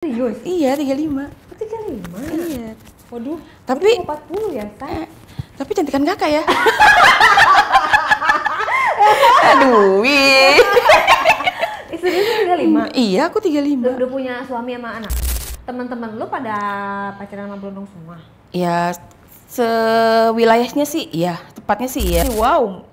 Serius? Iya, 35. 35? Iya. Waduh, Tapi 40 ya, Sa? tapi cantikan kakak ya. Aduh, wih. Serius lu 35? Iya, aku 35. Udah punya suami sama anak? Teman-teman lu pada pacaran sama Brondong semua? Ya, sewilayahnya sih, iya. Tepatnya sih iya. Wow.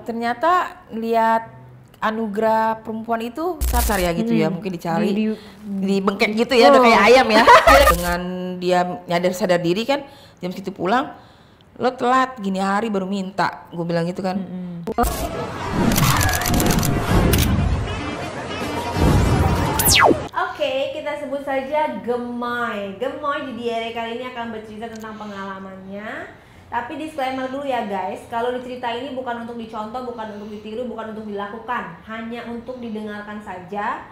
Ternyata lihat anugerah perempuan itu sasar ya gitu ya, mungkin dicari di bengkek gitu ya, udah kayak ayam ya. Dengan dia nyadar sadar diri kan, jam segitu pulang, lo telat gini hari baru minta, gue bilang gitu kan. Oke, kita sebut saja Gemoy. Gemoy di diary kali ini akan bercerita tentang pengalamannya. Tapi disclaimer dulu ya guys, kalau di cerita ini bukan untuk dicontoh, bukan untuk ditiru, bukan untuk dilakukan, hanya untuk didengarkan saja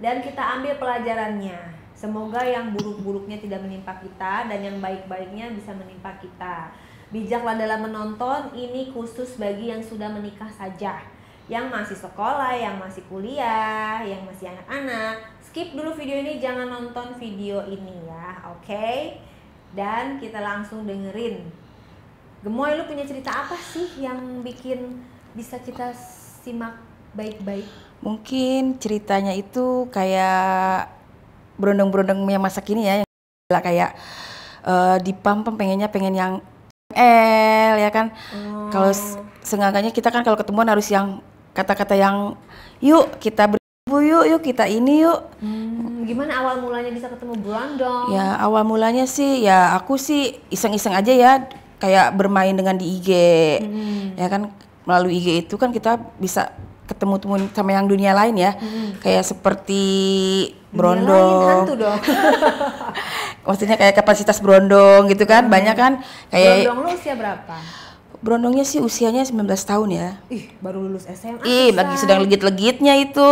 dan kita ambil pelajarannya. Semoga yang buruk-buruknya tidak menimpa kita dan yang baik-baiknya bisa menimpa kita. Bijaklah dalam menonton, ini khusus bagi yang sudah menikah saja. Yang masih sekolah, yang masih kuliah, yang masih anak-anak, skip dulu video ini, jangan nonton video ini ya, oke? Dan kita langsung dengerin. Gemoy, lu punya cerita apa sih yang bikin bisa kita simak baik-baik? Mungkin ceritanya itu kayak berondong-berondong yang masa kini ya, yang kayak pengen yang ya kan. Kalau seenggaknya kita kan kalau ketemuan harus yang kata-kata yang yuk kita yuk kita ini yuk. Gimana awal mulanya bisa ketemu Brondong? Ya awal mulanya sih ya aku sih iseng-iseng aja ya, kayak bermain dengan di IG. Ya kan melalui IG itu kan kita bisa ketemu sama yang dunia lain ya. Kayak seperti Brondong. Hantu dong. Maksudnya kayak kapasitas Brondong gitu kan. Banyak kan kayak Brondong lu usia berapa? Brondongnya sih usianya 19 tahun ya. Ih, baru lulus SMA. Lagi sedang legit-legitnya itu.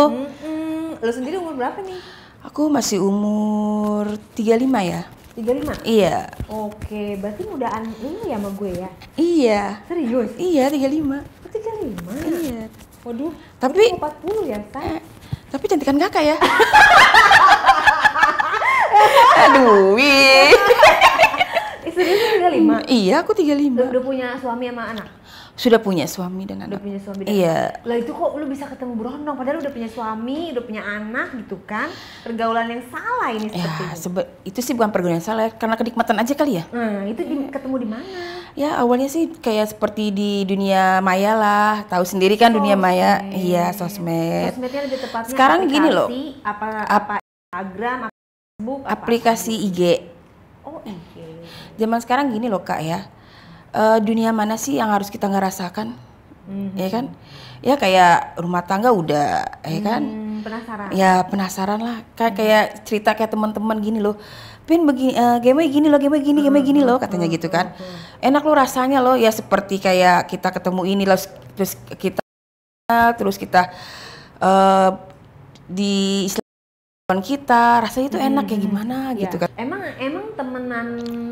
Lu sendiri umur berapa nih? Aku masih umur 35 ya. 35? Iya. Oke, berarti mudaan ini ya sama gue ya? Iya. Serius? Iya, 35. 35? Iya. Waduh, Tapi 40 ya, Sa? Tapi cantikan kakak ya. Aduh, wih. Serius lu 35? Iya, aku 35. Udah punya suami sama anak? Sudah punya suami dan Udah anak. punya suami dan Iya. anak? Lah itu kok lu bisa ketemu Brondong? Padahal udah punya suami, udah punya anak gitu kan? Pergaulan yang salah ini Ya, seperti ini. itu sih bukan pergaulan salah, karena kenikmatan aja kali ya. Itu ketemu di mana? Ya awalnya sih kayak seperti di dunia maya lah, tahu sendiri kan dunia maya. Iya, sosmed. Sosmednya lebih tepatnya Sekarang gini loh, apa Instagram, apa Facebook, aplikasi IG. Oh, IG. Zaman sekarang gini loh Kak ya, dunia mana sih yang harus kita ngerasakan, ya kan? Ya kayak rumah tangga udah, ya kan? Penasaran? Ya penasaran lah, kayak cerita kayak teman-teman gini loh, Pin begini, game gini loh, katanya gitu kan. Enak lo rasanya loh, ya seperti kayak kita ketemu ini loh, terus kita di Islam kita, rasanya itu enak ya gimana gitu kan. Emang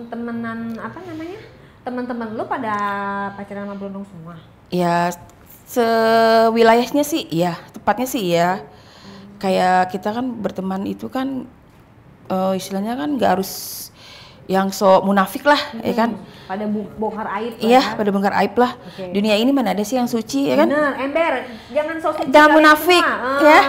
temenan apa namanya? Teman-teman lu pada pacaran sama Brondong semua? Ya sewilayahnya sih, iya. Tepatnya sih iya. Kayak kita kan berteman itu kan istilahnya kan nggak harus yang so munafik lah, ya kan? Pada bongkar aib lah. Iya, pada bongkar aib lah. Dunia ini mana ada sih yang suci, ya kan? Bener, ember. Jangan so suci. Jangan munafik, ya.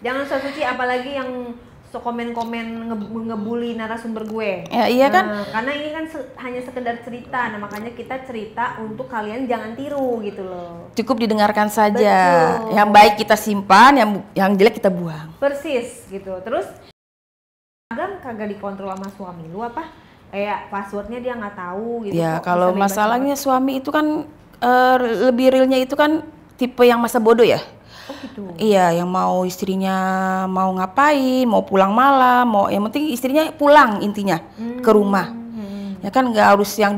Jangan so suci, apalagi yang so komen-komen ngebully narasumber gue. Ya, iya kan? Karena ini kan hanya sekedar cerita, nah makanya kita cerita untuk kalian jangan tiru gitu loh. Cukup didengarkan saja. Betul. Yang baik kita simpan, yang jelek kita buang. Persis gitu. Terus Instagram kagak dikontrol sama suami lu apa? Kayak passwordnya dia nggak tahu gitu. Ya kalau masalahnya suami itu kan lebih realnya itu kan tipe yang masa bodoh ya. Oh gitu. Iya, yang mau istrinya mau ngapain, mau pulang malam, yang penting istrinya pulang intinya ke rumah. Ya kan nggak harus yang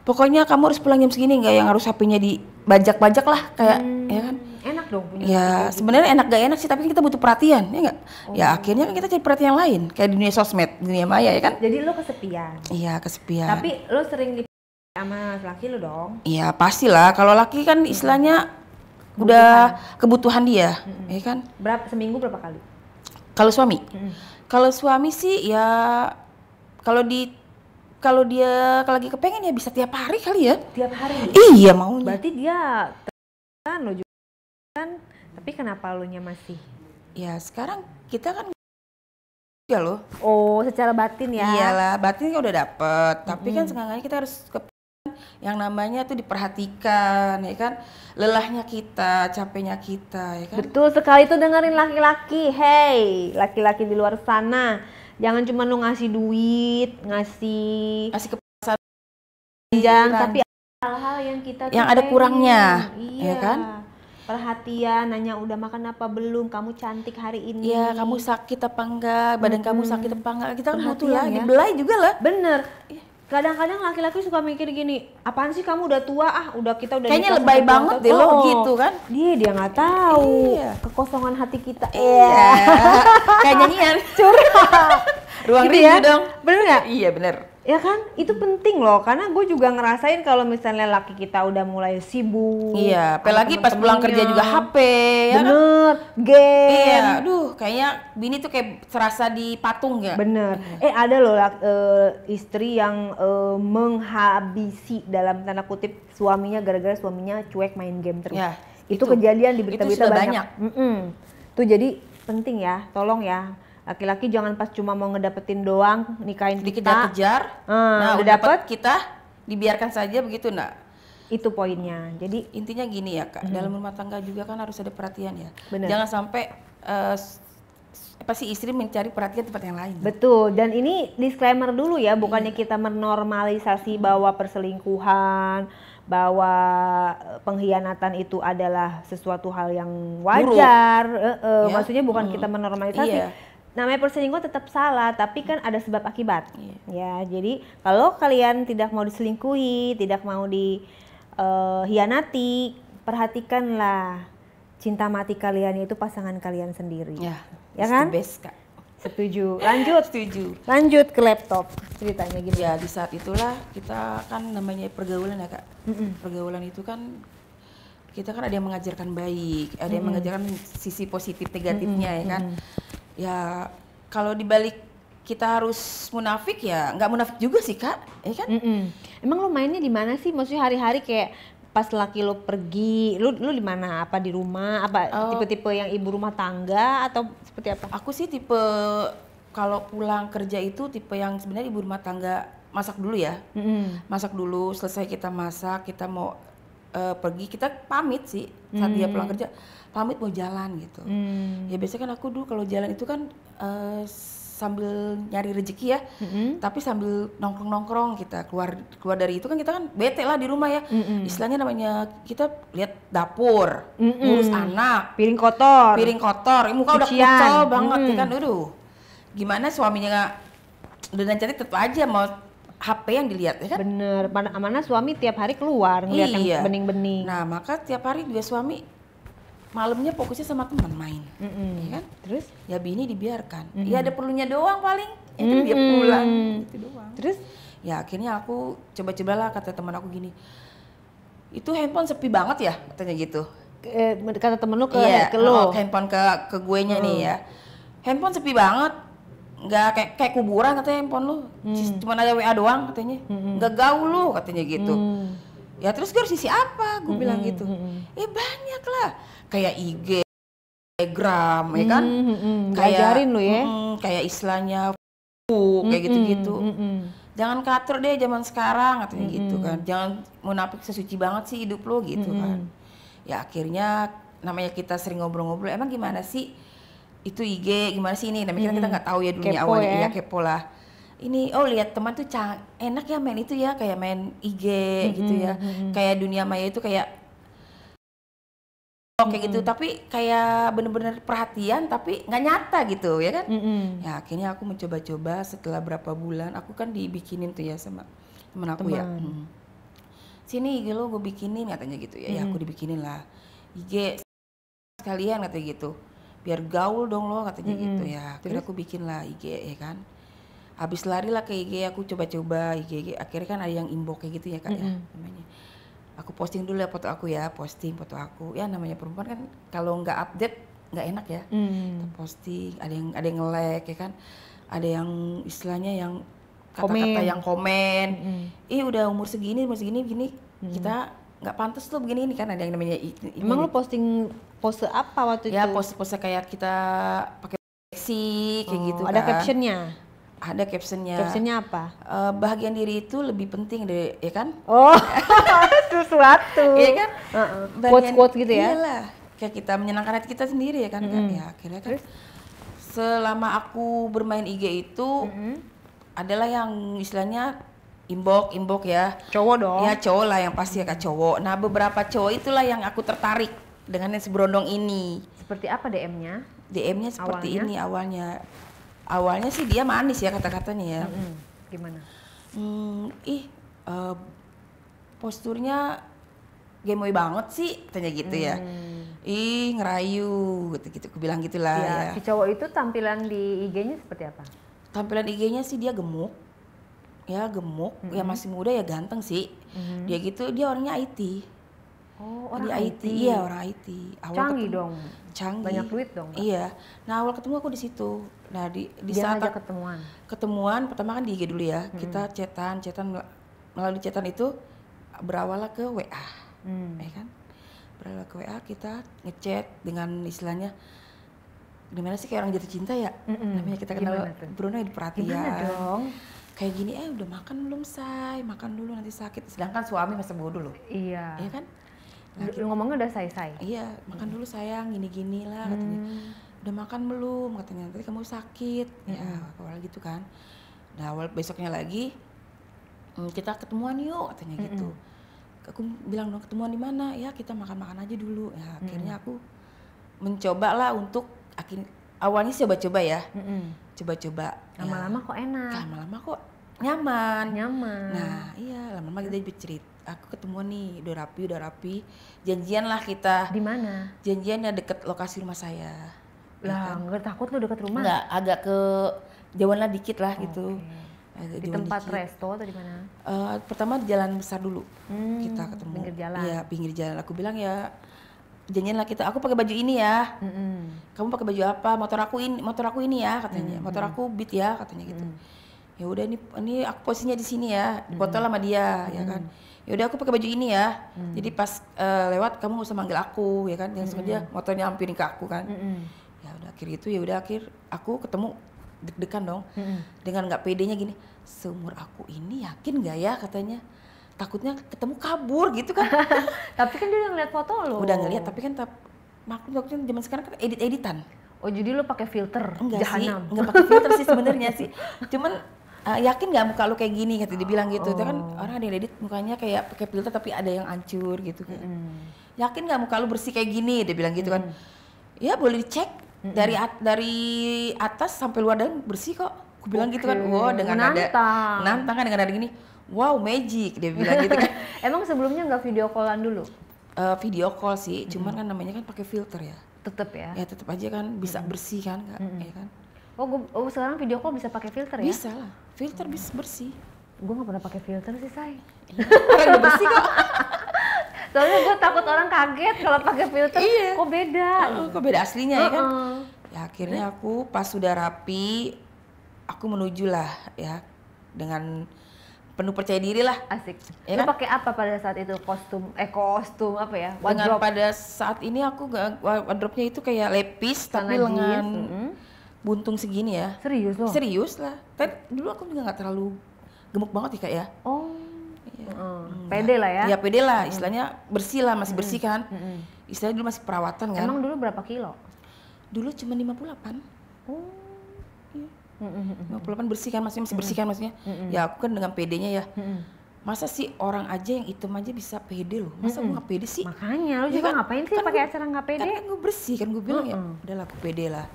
pokoknya kamu harus pulang jam segini, nggak yang harus HP-nya dibajak-bajak lah kayak, ya kan? Enak dong punya. Ya sebenarnya enak gak enak sih, tapi kita butuh perhatian, ya nggak? Ya akhirnya kan kita cari perhatian yang lain, kayak dunia sosmed, dunia maya ya kan? Jadi lo kesepian. Iya kesepian. Tapi lo sering sama laki lo dong? Iya pastilah, kalau laki kan istilahnya udah kebutuhan dia, ya kan? Seminggu berapa kali? Kalau suami Kalau suami sih ya kalau kalau dia kalau lagi kepengen ya bisa tiap hari kali ya. Tiap hari. Iya maunya. Berarti dia kan lo juga kan, tapi kenapa lo nya masih? Ya sekarang kita kan ya loh. Oh, secara batin ya. Iyalah, batin kan udah dapet, tapi kan seenggaknya kita harus yang namanya tuh diperhatikan, ya kan? Lelahnya kita, capeknya kita, ya kan? Betul sekali tuh, dengerin laki-laki. Hey, laki-laki di luar sana, jangan cuma lu ngasih duit, ngasih kepuasan, tapi hal-hal yang kita yang ada kurangnya, iya. Ya kan? Perhatian, nanya udah makan apa belum, kamu cantik hari ini. Ya, kamu sakit apa enggak, badan kamu sakit apa enggak, kita kan butuh lah, ya. dibelai juga lah. Bener. Kadang-kadang laki-laki suka mikir gini, apaan sih kamu udah tua, kita udah kayaknya lebay banget deh lo gitu kan. Dia nggak tahu kekosongan hati kita. Iya. Kayak nyanyian. Curhat. Ruang gitu rindu ya? dong. Bener nggak? Iya bener. Ya kan, itu penting loh, karena gue juga ngerasain kalau misalnya laki kita udah mulai sibuk. Iya, apalagi pas pulang kerja juga HP, ya kan? Bener, game. Iya, aduh, kayaknya bini tuh kayak serasa dipatung ya. Bener. Ada loh istri yang menghabisi dalam tanda kutip suaminya gara-gara suaminya cuek main game terus. Ya, itu kejadian di berita-berita banyak. Tuh jadi penting ya, tolong ya. Laki-laki jangan pas cuma mau ngedapetin doang, nikahin kita. Dikejar-kejar, nah udah dapet kita, dibiarkan saja begitu, nak. Itu poinnya. Jadi intinya gini ya Kak, dalam rumah tangga juga kan harus ada perhatian ya. Bener. Jangan sampai istri mencari perhatian tempat yang lain. Betul, dan ini disclaimer dulu ya, bukannya kita menormalisasi bahwa perselingkuhan, bahwa pengkhianatan itu adalah sesuatu hal yang wajar. Maksudnya bukan kita menormalisasi. Iya. Namanya perselingkuhan tetap salah, tapi kan ada sebab akibat. Ya, jadi kalau kalian tidak mau diselingkuhi, tidak mau dihianati, perhatikanlah cinta mati kalian itu pasangan kalian sendiri. Ya kan? Best, Kak. Setuju. Lanjut. Setuju. Lanjut ke laptop. Ceritanya gitu. Ya, di saat itulah kita kan namanya pergaulan ya, Kak. Pergaulan itu kan kita kan ada yang mengajarkan baik, ada yang mengajarkan sisi positif negatifnya ya kan. Ya kalau dibalik kita harus munafik ya nggak munafik juga sih Kak, ya kan? Emang lo mainnya di mana sih? Maksudnya hari-hari kayak pas laki lo pergi, lu di mana? Apa di rumah? Apa tipe-tipe yang ibu rumah tangga atau seperti apa? Aku sih tipe kalau pulang kerja itu tipe yang sebenarnya ibu rumah tangga, masak dulu ya, masak dulu, selesai kita masak, kita mau pergi, kita pamit sih saat dia pulang kerja. Pamit mau jalan gitu. Ya biasanya kan aku dulu kalau jalan itu kan sambil nyari rezeki ya, tapi sambil nongkrong kita keluar dari itu kan kita kan bete lah di rumah ya. Istilahnya namanya kita lihat dapur, ngurus anak, piring kotor, muka udah kucel banget ya kan. Aduh, gimana suaminya udah cantik tetap aja mau HP yang dilihat ya kan. Bener, mana suami tiap hari keluar ngeliat yang bening-bening. Nah maka tiap hari juga suami malamnya fokusnya sama teman main, ya kan? Terus ya bini dibiarkan, ya ada perlunya doang paling, ya kan dia pulang, itu doang. Terus ya akhirnya aku coba-cobalah kata teman aku gini, itu handphone sepi banget ya katanya gitu. Kata temen lu ke lo? Handphone ke gue nya nih ya, handphone sepi banget, nggak kayak kuburan katanya handphone lu, cuma ada WA doang katanya, nggak gaul lu katanya gitu. Ya terus gue harus isi apa? Gue bilang gitu. Banyak lah. Kayak IG, Telegram, ya kan? Ngajarin lu ya. Kayak istilahnya kayak gitu-gitu. Jangan katur deh zaman sekarang katanya gitu kan. Jangan munafik sesuci banget sih hidup lo gitu kan. Ya akhirnya namanya kita sering ngobrol-ngobrol, emang gimana sih itu IG, gimana sih ini? Namanya kita nggak tahu ya dulunya awalnya, ya kepo lah. Ini lihat teman tuh enak ya main itu ya, kayak main IG gitu ya. Kayak dunia maya itu kayak kayak gitu, tapi kayak bener-bener perhatian tapi nggak nyata gitu ya kan. Ya akhirnya aku mencoba-coba setelah berapa bulan, aku kan dibikinin tuh ya sama temen aku ya. Sini IG lo gue bikinin katanya gitu ya. Ya aku dibikinin lah IG sekalian katanya gitu. Biar gaul dong lo katanya gitu ya. Akhirnya aku bikin lah IG ya kan. Habis lari lah ke IG, aku coba-coba IG, akhirnya kan ada yang inbox kayak gitu ya Kak ya namanya. Aku posting dulu ya foto aku ya, posting foto aku. Ya namanya perempuan kan kalau nggak update nggak enak ya. Kita posting, ada yang nge-like ya kan, ada yang istilahnya yang kata-kata yang komen, udah umur segini gini, kita nggak pantas tuh begini ini kan, ada yang namanya Emang lu posting pose apa waktu itu? ya pose-pose kayak kita pakai seksi kayak gitu ada kan. captionnya? Ada captionnya. Captionnya apa? Bahagian diri itu lebih penting deh, ya kan? Oh, sesuatu. Iya kan? Quotes-quotes gitu ya? Iyalah, kayak kita menyenangkan hati kita sendiri ya kan? Ya akhirnya kan selama aku bermain IG itu adalah yang istilahnya inbox ya. Cowok dong? Ya cowok lah yang pasti ya kak, cowok. Nah beberapa cowok itulah yang aku tertarik dengan yang seberondong ini. Seperti apa DM-nya? DM-nya seperti ini awalnya. Awalnya sih dia manis ya kata-katanya ya. Gimana? Posturnya gemoy banget sih, tanya gitu ya. Ih ngerayu, gitu-gitu, aku bilang gitulah ya. Si cowok itu tampilan di IG-nya seperti apa? Tampilan IG-nya sih dia gemuk, ya masih muda ya ganteng sih. Dia gitu, dia orangnya IT. Oh, orang dia IT. Iya orang IT. Canggih dong. Canggih. Banyak duit dong. Kak? Iya. Nah awal ketemu aku di situ. Nah di dia saat ngajak ketemuan pertama kan di IG dulu ya. Kita chatan melalui chatan itu berawal ke WA, ya kan? Berawal ke WA kita ngechat dengan istilahnya gimana sih kayak orang jatuh cinta ya. Namanya kita kenal Bruno perhatian. Gimana dong? Kayak gini, udah makan belum say? Makan dulu nanti sakit. Sedangkan suami masih bodoh loh. Iya. Iya kan? Ngomongnya udah say-say. Iya, makan dulu sayang, gini-gini lah katanya. Udah makan belum? Katanya nanti kamu sakit. Ya, awal gitu kan. Nah, awal besoknya lagi kita ketemuan yuk katanya gitu. Aku bilang dong ketemuan di mana? Ya kita makan-makan aja dulu. Ya akhirnya aku mencoba lah untuk awalnya sih coba-coba ya. Coba-coba. Lama-lama kok enak. Lama-lama kok nyaman. Nah iya lama-lama kita bercerita. Aku ketemuan nih udah rapi. Janjian lah kita. Di mana? Janjiannya deket lokasi rumah saya. Lah nggak takut lu deket rumah? Nggak, agak ke jauhan lah dikit lah gitu. Di tempat resto atau di mana? Pertama di jalan besar dulu kita ketemu. Pinggir jalan. Iya pinggir jalan. Aku bilang ya janjian lah kita. Aku pakai baju ini ya. Kamu pakai baju apa? Motor aku ini ya katanya. Motor aku Beat ya katanya gitu. Ya udah ini aku posisinya di sini ya. Foto sama dia ya kan. Ya udah aku pakai baju ini ya. Jadi pas lewat kamu nggak usah manggil aku ya kan. Jangan sengaja motornya hampirin ke aku kan. Ya udah akhir aku ketemu deg-degan dong. Dengan nggak pedenya gini. Seumur aku ini yakin nggak ya katanya. Takutnya ketemu kabur gitu kan. Tapi kan dia udah ngeliat foto lo. Udah ngeliat tapi kan maklum zaman sekarang kan edit-editan. Oh jadi lo pakai filter? Enggak Jahanam. sih, enggak pakai filter sih sebenarnya sih. Cuman yakin nggak muka lu kayak gini kata dia bilang gitu. Itu kan orang ada yang edit mukanya kayak pakai filter tapi ada yang hancur gitu kan. Yakin nggak muka lu bersih kayak gini dia bilang gitu kan. Ya boleh dicek dari atas sampai luar dalam bersih kok. Aku bilang gitu kan. Wow dengan nantang kan dengan ada gini. Wow magic dia bilang gitu kan. Emang sebelumnya nggak video callan dulu? Video call sih, cuman kan namanya kan pakai filter ya. Tetep ya? Ya tetep aja kan bisa bersih kan, ya kan. Oh sekarang video call bisa pakai filter ya? Bisa lah, filter bisa bersih. Gue nggak pernah pakai filter sih say. Orang udah bersih kok. Soalnya gue takut orang kaget kalau pakai filter. Iya. Kok beda? Kok beda aslinya ya kan? Ya akhirnya aku pas sudah rapi, aku menuju lah ya dengan penuh percaya diri lah. Asik. Ya Lu kan? pakai apa pada saat itu? Kostum apa ya? Dengan Wardrobe. pada saat ini aku wardrobe-nya itu kayak lepis tapi Celana lengan jeans, buntung segini ya. Serius loh? Serius lah. Tapi dulu aku juga nggak terlalu gemuk banget ya kak ya. Oh. Pede lah ya? Ya pede lah, istilahnya bersih lah, masih bersih kan. Istilahnya dulu masih perawatan kan. Emang dulu berapa kilo? Dulu cuma 58. Oh. Iya. 58 bersih kan, masih bersih kan maksudnya. Ya aku kan dengan pedenya ya. Masa sih orang aja yang hitam aja bisa pede loh. Masa gue nggak pede sih? Makanya, lu Ya juga kan? ngapain sih Kan pakai gua- acara nggak pede? Kan gue bersih kan, gue bilang ya udahlah aku pede lah.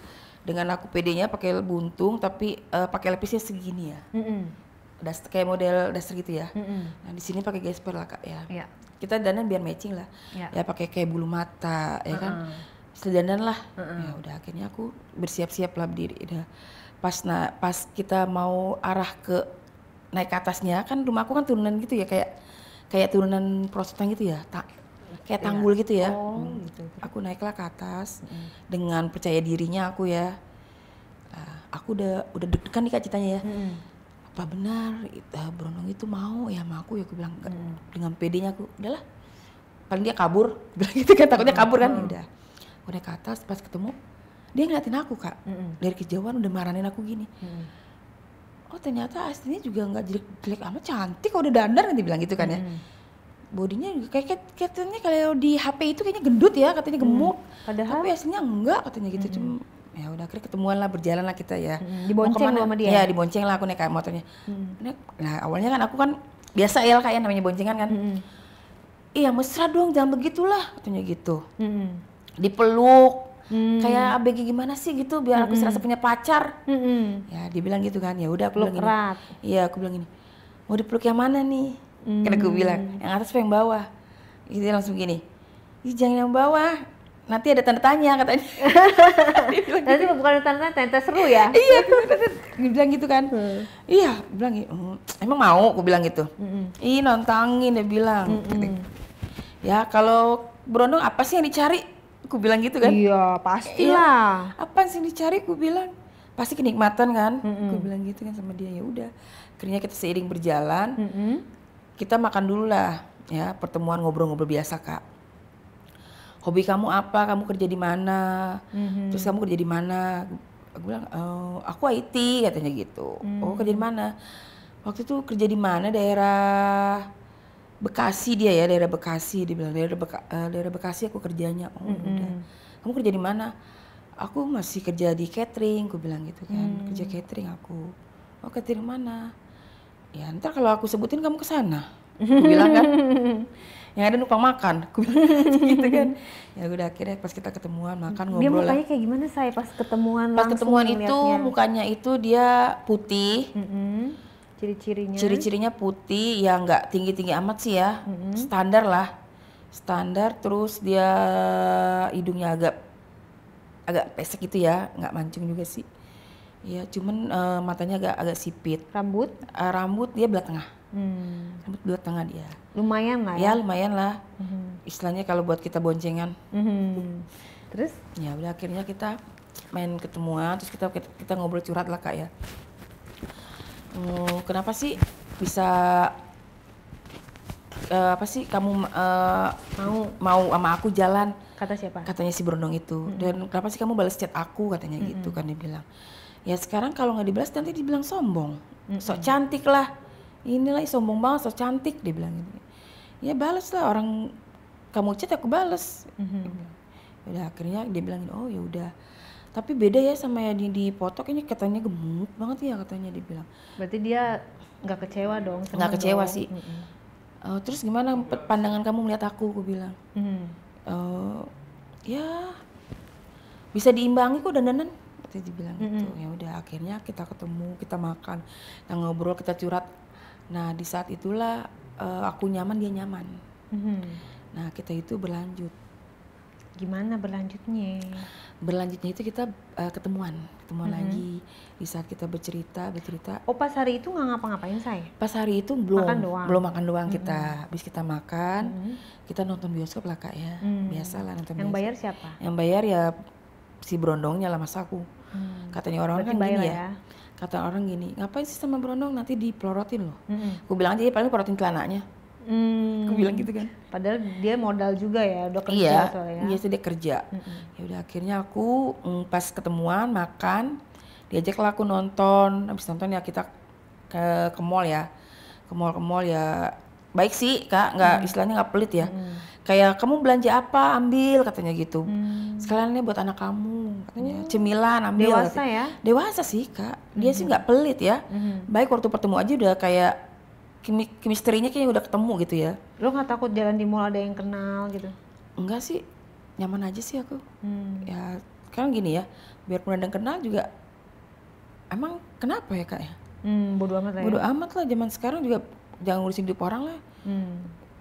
Dengan aku pedenya pakai buntung tapi pakai lepisnya segini ya. Kayak model daster gitu ya. Nah di sini pakai gesper lah kak ya. Iya. Kita dandan biar matching lah. Iya. Ya pakai kayak bulu mata ya kan. Setelah dandan lah. Ya udah akhirnya aku bersiap-siap lah berdiri. Udah pas kita mau arah ke naik ke atasnya kan rumahku kan turunan gitu ya kayak turunan prosotan gitu ya. kayak tanggul gitu ya. Oh, gitu. Aku naiklah ke atas dengan percaya dirinya aku ya. Nah, aku udah deg-degan nih Kak ceritanya ya. Apa benar Brondong itu mau ya sama aku ya, aku bilang enggak. Dengan pedenya aku, udahlah. Paling dia kabur, bilang gitu kan, takutnya kabur kan. Udah. Aku naik ke atas, pas ketemu dia ngeliatin aku Kak. Dari kejauhan udah marahin aku gini. Oh ternyata aslinya juga nggak jelek amat, cantik kok, udah dandar, dia bilang gitu kan ya. Bodinya juga katanya kalau di HP itu kayaknya gendut ya, katanya gemuk. Padahal? Tapi aslinya enggak katanya gitu. Cuma ya udah akhirnya ketemuan lah, berjalan lah kita ya. Dibonceng Mau kemana? sama dia? Ya dibonceng lah, aku naik motornya. Nah awalnya kan aku kan biasa ya kayak namanya boncengan kan. Iya mesra dong, jangan begitulah katanya gitu. Dipeluk. Kayak ABG gimana sih gitu biar aku serasa punya pacar. Ya dia bilang gitu kan, ya udah aku bilang erat. gini. Iya aku bilang gini, mau dipeluk yang mana nih? Karena aku bilang yang atas apa yang bawah? Dia langsung gini, jangan yang bawah, nanti ada tanda tanya katanya. Dia bilang Nanti bukan tanda seru ya? Iya, dia bilang gitu kan. Iya, bilang gitu. Emang mau? Aku bilang gitu. Ih nantangin, dia bilang. Ya kalau Brondong apa sih yang dicari? Aku bilang gitu kan. Iya, pastilah. Apa sih yang dicari? Aku bilang pasti kenikmatan kan. Aku bilang gitu kan sama dia. Ya udah. Akhirnya kita seiring berjalan. Kita makan dulu lah. Ya pertemuan ngobrol-ngobrol biasa Kak. Hobi kamu apa? Kamu kerja di mana? Terus kamu kerja di mana? Aku bilang, aku IT katanya gitu. Oh kerja di mana? Waktu itu kerja di mana? Daerah Bekasi dia ya, daerah Bekasi. Dia bilang daerah Bekasi aku kerjanya. Oh udah. Kamu kerja di mana? Aku masih kerja di catering, aku bilang gitu kan. Kerja catering aku. Oh catering mana? Ya ntar kalau aku sebutin kamu kesana. Aku bilang kan. Yang ada numpang makan, aku bilang gitu kan. Ya udah akhirnya pas kita ketemuan makan ngobrol. Dia mukanya kayak gimana saya pas ketemuan Pas langsung ketemuan itu ngeliatnya? mukanya itu dia putih. Ciri-cirinya? Ciri-cirinya putih, ya nggak tinggi-tinggi amat sih ya. Standar lah. Standar, terus dia hidungnya agak pesek gitu ya, nggak mancung juga sih. Ya cuman matanya agak sipit. Rambut? Rambut dia belah tengah. Rambut belah tengah dia. Lumayan lah Ya ya? lumayan lah. Istilahnya kalau buat kita boncengan. Terus? Ya udah akhirnya kita main ketemuan, terus kita ngobrol curhat lah Kak ya. Kenapa sih bisa apa sih kamu mau sama aku jalan? Kata siapa? Katanya si Brondong itu. Dan kenapa sih kamu balas chat aku katanya gitu kan, dia bilang. Ya sekarang kalau nggak dibalas nanti dibilang sombong. Sok cantik lah. Inilah sombong banget, sok cantik, dia bilang gitu. Ya balas lah, orang kamu chat aku balas. Udah akhirnya dia bilang oh ya udah. Tapi beda ya sama yang di foto, kayaknya katanya gemuk banget ya katanya, dia bilang. Berarti dia nggak kecewa dong? Nggak kecewa sih. Terus gimana pandangan kamu melihat aku bilang. Ya bisa diimbangi kok dandanan, katanya dibilang gitu. Ya udah akhirnya kita ketemu, kita makan, kita ngobrol, kita curhat. Nah di saat itulah aku nyaman, dia nyaman. Nah kita itu berlanjut. Gimana berlanjutnya? Berlanjutnya itu kita ketemuan lagi. Di saat kita bercerita. Oh pas hari itu nggak ngapa-ngapain saya? Pas hari itu belum makan doang kita. Habis kita makan, kita nonton bioskop lah Kak ya. Biasalah nonton bioskop. Yang bayar siapa? Yang bayar ya si Brondongnya lah, mas aku. Katanya orang kan gini ya. Kata orang gini, ngapain sih sama Brondong, nanti dipelorotin loh. Aku bilang aja paling pelorotin celananya. Aku bilang gitu kan. Padahal dia modal juga ya, udah kerja soalnya. Iya, dia kerja. Ya udah akhirnya aku pas ketemuan makan, diajaklah aku nonton. Habis nonton ya kita ke mall ya. Ke mall ya. Baik sih Kak, istilahnya nggak pelit ya. Kayak kamu belanja apa, ambil katanya gitu. Sekalian ini buat anak kamu katanya. Cemilan ambil. Dewasa katanya. ya? Dewasa sih Kak. Dia sih nggak pelit ya. Baik waktu pertemu aja udah kayak chemistry-nya kayaknya udah ketemu gitu ya. Lo nggak takut jalan di mall ada yang kenal gitu? Enggak sih, nyaman aja sih aku. Ya kan gini ya, biarpun ada yang kenal juga, emang kenapa ya Kak ya? Bodo amat lah ya? Bodo amat lah, zaman sekarang juga jangan ngurusin hidup orang lah.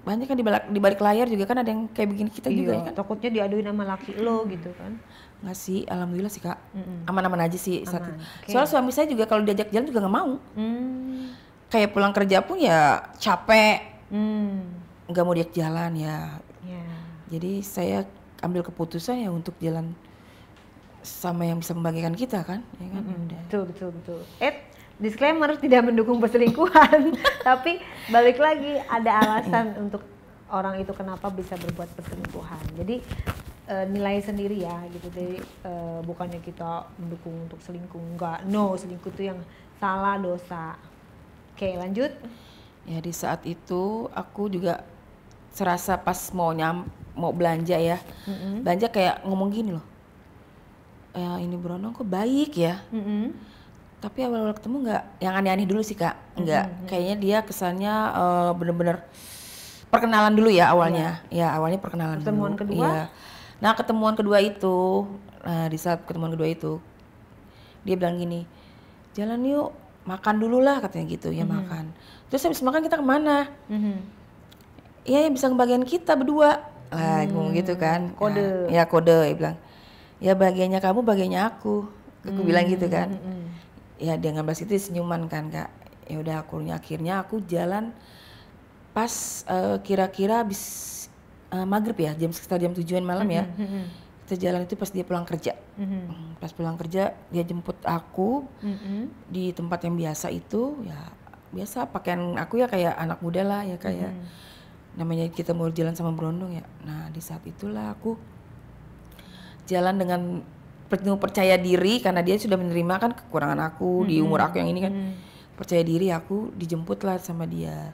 Banyak kan di balik layar juga kan ada yang kayak begini kita juga ya kan. Takutnya diaduin sama laki lo gitu kan. Enggak sih, alhamdulillah sih Kak. Aman-aman aja sih saat itu. Okay. Soalnya suami saya juga kalau diajak jalan juga nggak mau. Kayak pulang kerja pun ya capek. Nggak mau diajak jalan ya. Jadi saya ambil keputusan ya untuk jalan sama yang bisa membagikan kita kan, ya kan. Udah. Betul. Disclaimer, tidak mendukung perselingkuhan, tapi balik lagi ada alasan untuk orang itu kenapa bisa berbuat perselingkuhan. Jadi nilai sendiri ya gitu. Jadi bukannya kita mendukung untuk selingkuh, enggak. No, selingkuh itu yang salah, dosa. Oke, lanjut. Ya di saat itu aku juga serasa pas mau belanja ya, belanja kayak ngomong gini loh, ini Brondong kok baik ya. Tapi awal-awal ketemu nggak yang aneh-aneh dulu sih Kak, nggak. Kayaknya dia kesannya bener-bener perkenalan dulu ya awalnya. Ya awalnya perkenalan Pertemuan dulu. kedua? Iya. Nah ketemuan kedua itu, di saat ketemuan kedua itu dia bilang gini, jalan yuk makan dulu lah katanya gitu ya. Makan. Terus habis makan kita kemana? Iya yang bisa ngebagian kita berdua lah, ngomong gitu kan. Kode. Nah, ya kode, dia bilang ya bagiannya kamu bagiannya aku bilang gitu kan. Ya dia ngebahas itu senyuman kan Kak. Ya udah akhirnya aku jalan pas kira-kira habis maghrib ya, sekitar jam 7-an malam ya. Kita jalan itu pas dia pulang kerja. Pas pulang kerja dia jemput aku di tempat yang biasa itu, ya biasa pakaian aku ya kayak anak muda lah ya kayak namanya kita mau jalan sama Brondong ya. Nah di saat itulah aku jalan dengan penuh percaya diri karena dia sudah menerima kan kekurangan aku di umur aku yang ini kan. Percaya diri aku dijemput lah sama dia.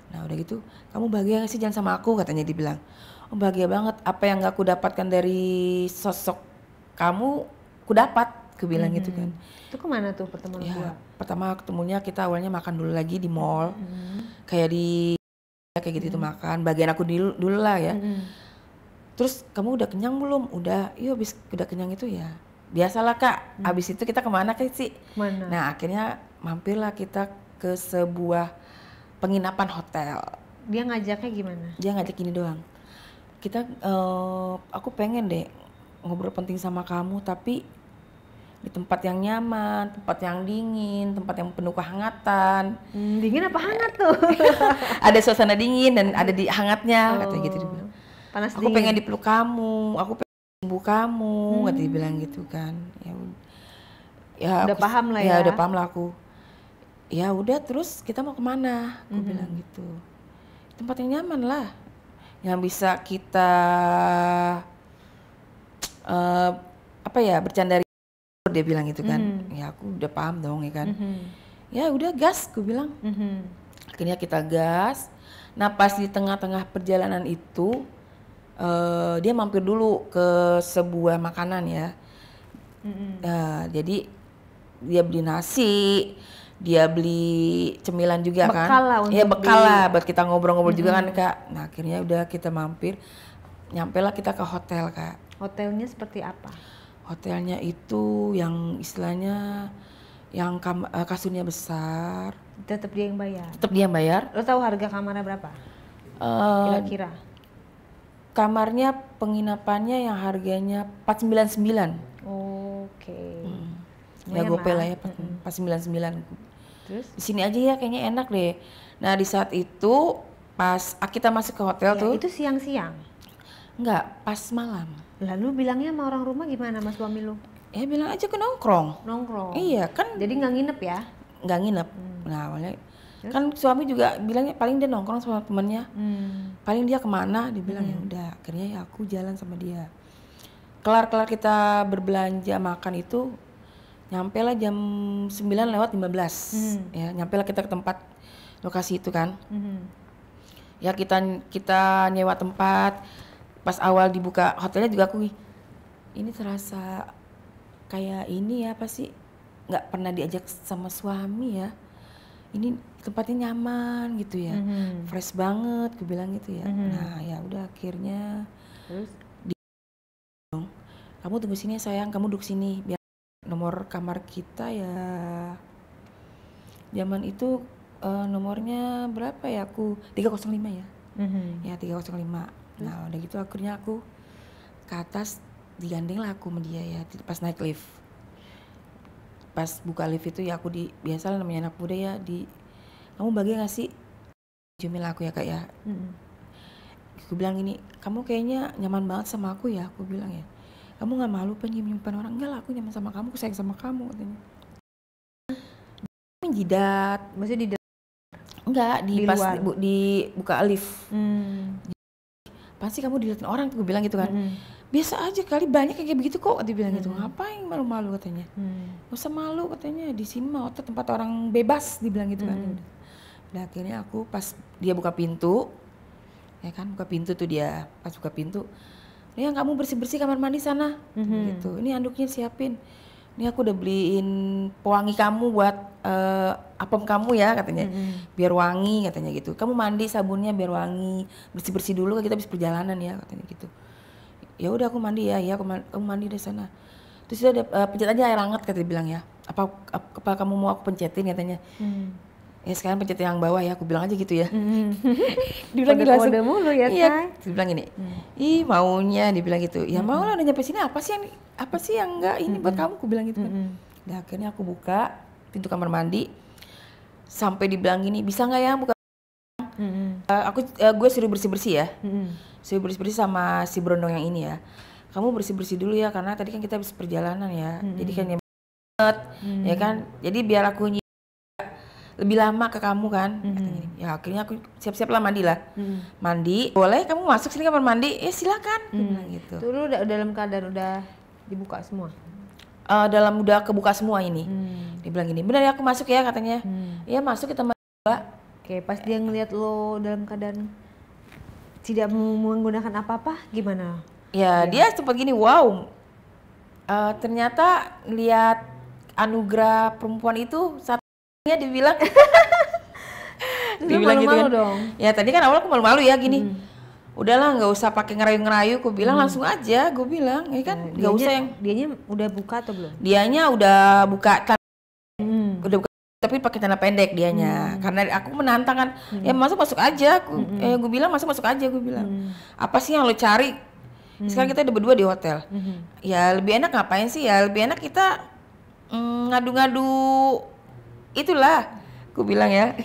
Nah udah gitu, kamu bahagia gak sih jalan sama aku, katanya dibilang. Oh bahagia banget, apa yang gak aku dapatkan dari sosok kamu aku dapat, aku bilang gitu kan. Itu kemana tuh pertemuan kedua? Pertama ketemunya kita awalnya makan dulu lagi di mall, kayak gitu makan, bagian aku dulu lah ya. Terus kamu udah kenyang belum? Udah, yuk habis udah kenyang itu ya biasalah Kak, abis itu kita kemana sih? Mana? Nah akhirnya mampirlah kita ke sebuah penginapan hotel. Dia ngajaknya gimana? Dia ngajak gini doang, kita aku pengen deh ngobrol penting sama kamu tapi di tempat yang nyaman, tempat yang dingin, tempat yang penuh kehangatan. Dingin apa hangat tuh? Ada suasana dingin dan ada di hangatnya, katanya gitu dia bilang. Panas Aku dingin. pengen dipeluk kamu, aku pengen sembuh kamu, katanya dia bilang gitu kan. Ya udah paham lah ya. Ya udah paham lah aku. Ya udah terus kita mau kemana? Aku bilang gitu. Tempat yang nyaman lah, yang bisa kita bercanda. Dia bilang gitu kan. Ya aku udah paham dong ya kan. Ya udah gas, aku bilang. Akhirnya kita gas. Nah pas di tengah-tengah perjalanan itu dia mampir dulu ke sebuah makanan ya. Jadi dia beli nasi, dia beli cemilan juga kan. Bekal lah untuk bekal lah buat kita ngobrol-ngobrol juga kan Kak. Nah akhirnya udah kita mampir, nyampe lah kita ke hotel Kak. Hotelnya seperti apa? Hotelnya itu yang istilahnya yang kasurnya besar. Tetap dia yang bayar? Tetap dia yang bayar. Lo tahu harga kamarnya berapa? Kira-kira? Kamarnya penginapannya yang harganya 499. Oke. Ya gopay lah ya 499. Terus? Di sini aja ya kayaknya enak deh. Nah di saat itu pas kita masuk ke hotel Ya, tuh. itu siang-siang? Enggak, pas malam. Lalu bilangnya sama orang rumah gimana mas suami lu? Ya bilang aja ke nongkrong. Nongkrong? Iya kan. Jadi nggak nginep ya? Nggak nginep. Nah awalnya kan suami juga bilangnya paling dia nongkrong sama temennya. Paling dia kemana dibilang ya udah. Akhirnya ya aku jalan sama dia. Kelar kita berbelanja makan itu nyampe lah jam 9:15. Ya nyampe lah kita ke tempat lokasi itu kan. Ya kita nyewa tempat. Pas awal dibuka hotelnya juga aku ini terasa kayak ini ya apa sih, nggak pernah diajak sama suami ya. Ini tempatnya nyaman gitu ya, fresh banget, gue bilang gitu ya. Nah ya udah akhirnya. Terus? Kamu tunggu sini sayang, kamu duduk sini biar nomor kamar kita ya. Zaman itu nomornya berapa ya aku 305 ya. Ya 305. Nah udah gitu akhirnya aku ke atas, digandeng lah aku sama dia ya pas naik lift. Pas buka lift itu ya aku biasalah namanya anak muda ya kamu bahagia gak sih? Ciumin aku ya Kak ya. Aku bilang gini, kamu kayaknya nyaman banget sama aku ya, aku bilang ya. Kamu nggak malu pengen nyimpan orang? Enggak lah, aku nyaman sama kamu, aku sayang sama kamu katanya. Menjidat. Maksudnya di Enggak, Di pas luar. di buka lift. Pasti kamu dilihatin orang tuh, gue bilang gitu kan. Biasa aja kali, banyak kayak begitu kok, dia bilang gitu. Ngapain malu-malu katanya. Gak usah malu katanya, di sini mah hotel tempat orang bebas, dibilang gitu kan. Udah akhirnya aku pas dia buka pintu, ya kan, buka pintu tuh dia, pas buka pintu, ya kamu bersih-bersih kamar mandi sana, gitu. Ini handuknya siapin. Ini aku udah beliin pewangi kamu buat apem kamu ya katanya, biar wangi katanya gitu. Kamu mandi sabunnya biar wangi, bersih-bersih dulu kita habis perjalanan ya katanya gitu. Ya udah aku mandi ya, kamu mandi di sana. Terus dia pencet aja air hangat katanya bilang ya. Apa kamu mau aku pencetin katanya? Ya sekarang pencet yang bawah ya, aku bilang aja gitu ya. Dibilang gitu langsung. Kode mulu ya, Iya, Say. dia bilang gini. Ih maunya, dibilang gitu. Ya mau lah, udah nyampe sini apa sih yang enggak ini buat kamu, aku bilang gitu kan. Nah akhirnya aku buka pintu kamar mandi. Sampai dibilang gini, bisa nggak ya buka? Gue suruh bersih-bersih ya. Suruh bersih-bersih sama si berondong yang ini ya. Kamu bersih-bersih dulu ya, karena tadi kan kita habis perjalanan ya. Jadi kan ya kan. Jadi biar aku lebih lama ke kamu kan. Katanya, ya akhirnya aku siap-siap lah mandi lah. Mandi, boleh kamu masuk sini kamar mandi? Silakan. Aku bilang gitu. Itu lu dalam keadaan udah dibuka semua? Dalam udah kebuka semua ini. Dia bilang gini, benar ya aku masuk ya katanya. Iya masuk kita mandi. Oke, pas dia ngelihat lo dalam keadaan tidak menggunakan apa-apa, gimana? Ya dia sempat gini, wow. Ternyata lihat anugerah perempuan itu satunya dibilang. Dibilang gitu kan. Dong. Ya tadi kan awal aku malu-malu ya gini. Udahlah nggak usah pakai ngerayu-ngerayu, aku bilang langsung aja, gue bilang, ya kan nggak usah yang. Dianya udah buka atau belum? Dianya udah buka, udah buka, tapi pakai celana pendek dianya, karena aku menantang kan, ya masuk aja, gue bilang masuk aja, gue bilang, apa sih yang lo cari? Sekarang kita udah berdua di hotel, ya lebih enak ngapain sih ya, lebih enak kita ngadu-ngadu, itulah, gue bilang ya.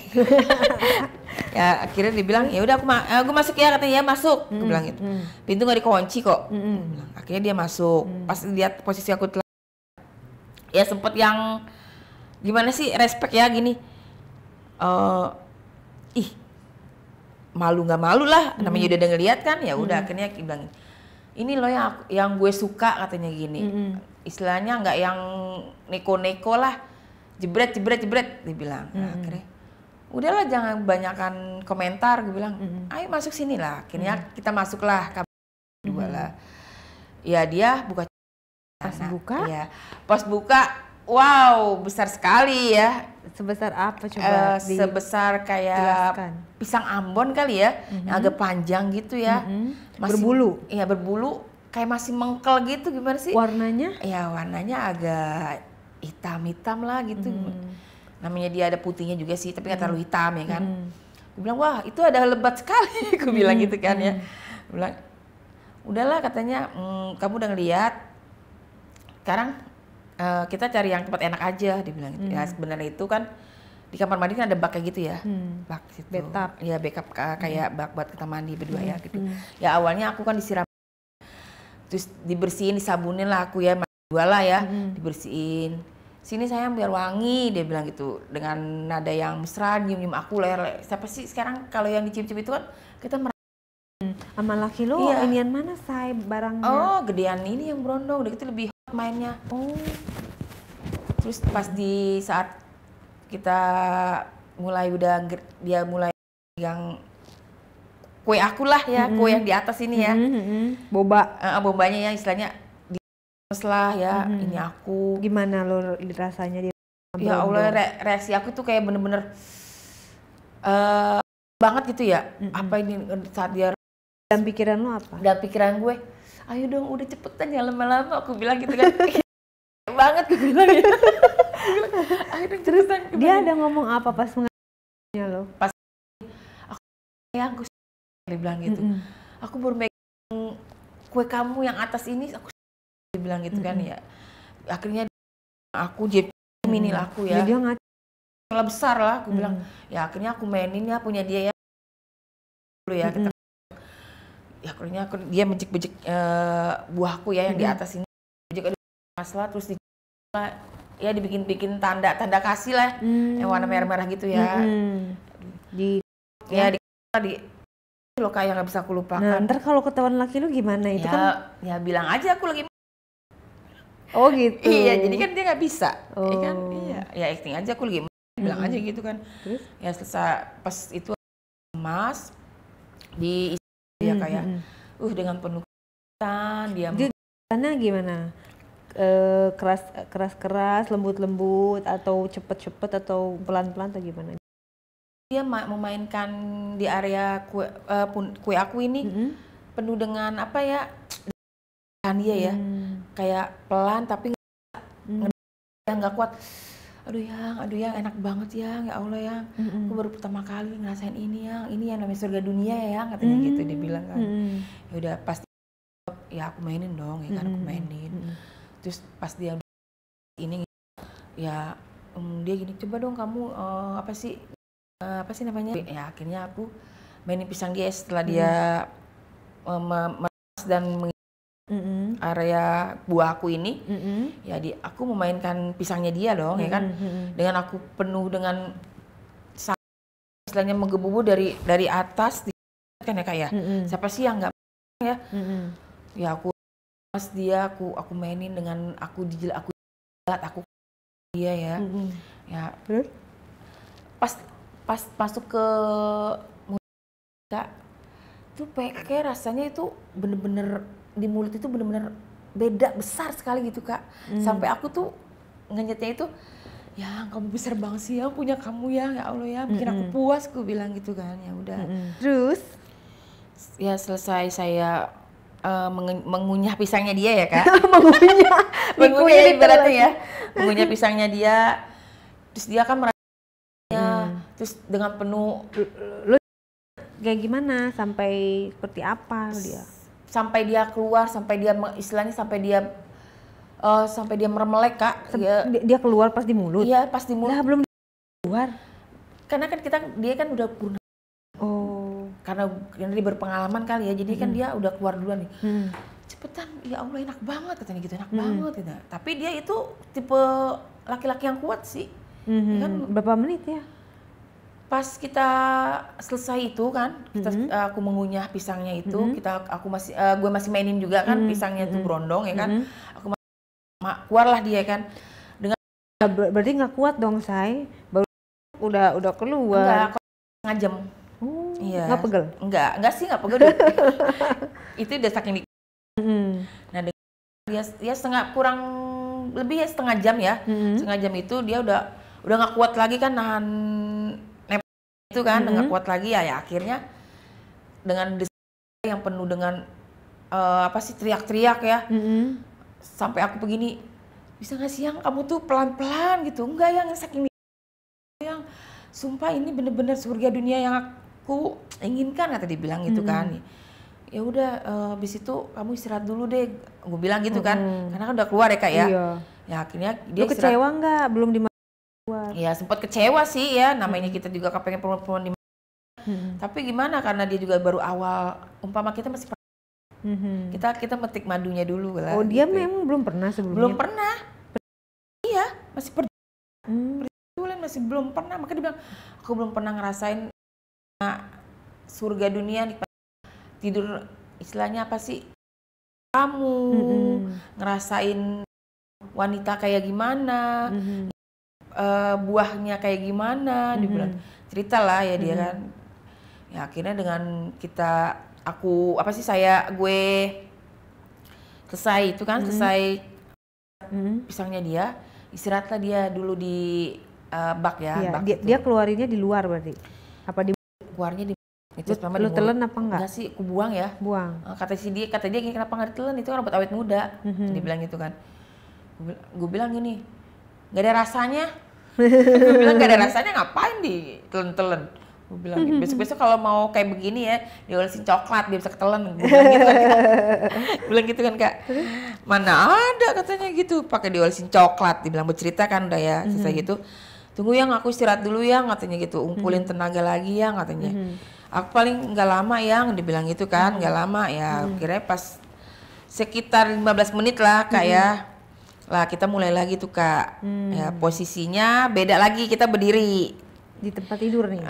Ya akhirnya dia bilang ya udah aku masuk ya, katanya ya masuk, gue bilang gitu, pintu nggak dikunci kok, akhirnya dia masuk, pas lihat posisi aku telah, ya sempet yang gimana sih, respect ya gini, malu nggak malu lah, namanya udah ngeliat kan, ya udah akhirnya dia bilang ini loh yang gue suka katanya gini, istilahnya nggak yang neko-neko lah, jebret dia bilang. Nah, akhirnya udahlah jangan banyakkan komentar, gue bilang ayo masuk sini lah, akhirnya kita masuklah kamar dua lah, ya dia buka, pas buka wow besar sekali ya. Sebesar apa coba? Sebesar kayak jelaskan. Pisang Ambon kali ya, yang agak panjang gitu ya, masih, berbulu. Iya berbulu, kayak masih mengkel gitu, gimana sih? Warnanya? Ya warnanya agak hitam lah gitu. Namanya dia ada putihnya juga sih, tapi nggak terlalu hitam ya kan. Gue bilang wah itu ada lebat sekali, gue bilang gitu kan ya. Gue bilang udahlah katanya, kamu udah ngeliat, sekarang kita cari yang tempat enak aja, dia bilang gitu. Ya sebenarnya itu kan di kamar mandi kan ada bak kayak gitu ya, bak situ. Bathtub. Ya backup kayak bak buat kita mandi berdua ya gitu. Ya awalnya aku kan disiram, terus dibersihin, disabunin lah aku ya, dua lah ya, dibersihin. Sini sayang biar wangi, dia bilang gitu dengan nada yang mesra, nyium aku leher. Siapa sih sekarang kalau yang dicium-cium itu kan kita sama laki lo, inian mana Say barangnya? Oh gedean ini yang berondong, udah gitu lebih hot mainnya. Terus pas di saat kita mulai dia mulai yang kue aku lah ya, kue yang di atas ini ya, bobanya ya istilahnya lah ya, ini aku. Gimana lo rasanya dia? Ya Allah, reaksi aku tuh kayak bener-bener banget gitu ya. Apa ini saat dia? Dan pikiran lo apa? Dan pikiran gue, ayo dong udah cepetan ya lama-lama, aku bilang gitu kan. Banget gue bilang ya. Ayo dong cepetan. Dia ada ngomong apa pas mengenainya lo? Pas aku sayang, dia bilang gitu. Aku baru megang kue kamu yang atas ini, aku dia bilang gitu kan ya. Akhirnya aku mini lah aku ya. Dia nggak besar lah, aku bilang. Ya akhirnya aku mainin ya punya dia ya. Dulu ya kita. ya akhirnya dia bejek-bejek buahku ya yang di atas ini, bejek masalah terus ya dibikin tanda kasih lah yang warna merah-merah gitu ya. Di lo kayak nggak bisa aku lupakan. Nah, ntar kalau ketahuan laki lu gimana itu kan? Ya bilang aja aku lagi. Oh gitu. Iya, jadi kan dia nggak bisa. Ya kan? Iya, ya acting aja aku lagi bilang aja gitu kan. Terus? Ya selesai pas itu Mas di dia kayak dengan penuh kesan dia. Gimana? Keras, lembut atau cepet atau pelan-pelan atau gimana? Dia memainkan di area kue aku ini penuh dengan apa ya, dia ya kayak pelan tapi nggak kuat. Aduh yang enak banget ya Allah ya, aku baru pertama kali ngerasain ini yang namanya surga dunia ya katanya gitu dia bilang kan. Ya udah pasti ya aku mainin dong ya kan, aku mainin. Terus pas dia ini ya dia gini, coba dong kamu apa sih namanya, ya akhirnya aku mainin pisang dia setelah dia dan area buah aku ini, ya aku memainkan pisangnya dia dong ya kan, dengan aku penuh dengan istilahnya menggebu-gebu dari atas kan ya kayak siapa sih yang nggak ya, ya aku pas dia aku mainin dengan aku dijilat aku dia ya, ya pas masuk ke mulut tuh kayak rasanya itu bener-bener di mulut itu bener-bener beda besar sekali gitu Kak. Sampai aku tuh ngenyetnya itu ya kamu besar banget sih ya punya kamu ya Allah ya bikin aku puas, aku bilang gitu kan. Ya udah. Terus ya selesai saya mengunyah pisangnya dia ya Kak. mengunyah ibaratnya ya, mengunyah pisangnya dia, terus dia kan terus dengan penuh lu kayak gimana, sampai seperti apa dia? Sampai dia keluar, sampai dia istilahnya sampai dia meremelek Kak. Dia keluar pas di mulut? Iya pas di mulut. Lah belum keluar? Karena kan dia kan udah purna. Oh. Karena dia berpengalaman kali ya, jadi kan dia udah keluar duluan nih. Cepetan, ya Allah enak banget katanya gitu, enak banget gitu. Tapi dia itu tipe laki-laki yang kuat sih. Kan berapa menit ya? Pas kita selesai itu kan, aku mengunyah pisangnya itu, gue masih mainin juga kan pisangnya itu berondong ya kan, aku keluarlah dia kan, dengan berarti nggak kuat dong Say, baru udah keluar. Enggak, setengah jam. Iya. Nggak pegel? Enggak sih nggak pegel. Itu udah saking Nah dia kurang lebih ya setengah jam ya, setengah jam itu dia udah nggak kuat lagi kan nahan itu kan, nggak kuat lagi ya akhirnya dengan yang penuh dengan teriak-teriak ya, sampai aku begini, bisa nggak sih yang kamu tuh pelan-pelan gitu, enggak yang saking yang sumpah ini bener-bener surga dunia yang aku inginkan kata dia bilang gitu kan. Ya udah habis itu kamu istirahat dulu deh, gue bilang gitu kan, karena kan udah keluar ya Kak ya. Ya akhirnya dia kecewa nggak belum di ya sempat kecewa sih ya, namanya kita juga kepengen perempuan di tapi gimana karena dia juga baru awal, umpama kita masih kita metik madunya dulu lah. Oh dia gitu. Memang belum pernah sebelumnya? Belum pernah. Iya masih masih belum pernah, makanya dia bilang aku belum pernah ngerasain surga dunia nih, tidur istilahnya apa sih kamu ngerasain wanita kayak gimana, buahnya kayak gimana, dibilang cerita lah ya dia kan. Ya akhirnya dengan gue selesai itu kan, selesai pisangnya dia, istirahatlah dia dulu di bak ya. Iya, bak dia keluarinnya di luar berarti? Apa di keluarnya di itu lu telan apa enggak? Enggak sih, aku buang ya. Buang. Kata dia gini, kenapa nggak ditelan, itu kan obat awet muda. Dia bilang gitu kan. Gue bilang gini, nggak ada rasanya. Gue bilang nggak ada rasanya, ngapain ditelen-telen. Gue bilang besok-besok kalau mau kayak begini ya diolesin coklat biar bisa ketelen. Gue bilang gitu kan Kak. Gue bilang gitu kan Kak. Mana ada katanya gitu pakai diolesin coklat. Dibilang bercerita kan udah ya selesai gitu. Tunggu yang aku istirahat dulu ya katanya gitu, ngumpulin tenaga lagi ya katanya. Aku paling nggak lama yang dibilang gitu kan, nggak lama ya. Kira pas sekitar 15 menit lah Kak ya. Lah kita mulai lagi tuh Kak. Ya posisinya beda lagi, kita berdiri. Di tempat tidur nih.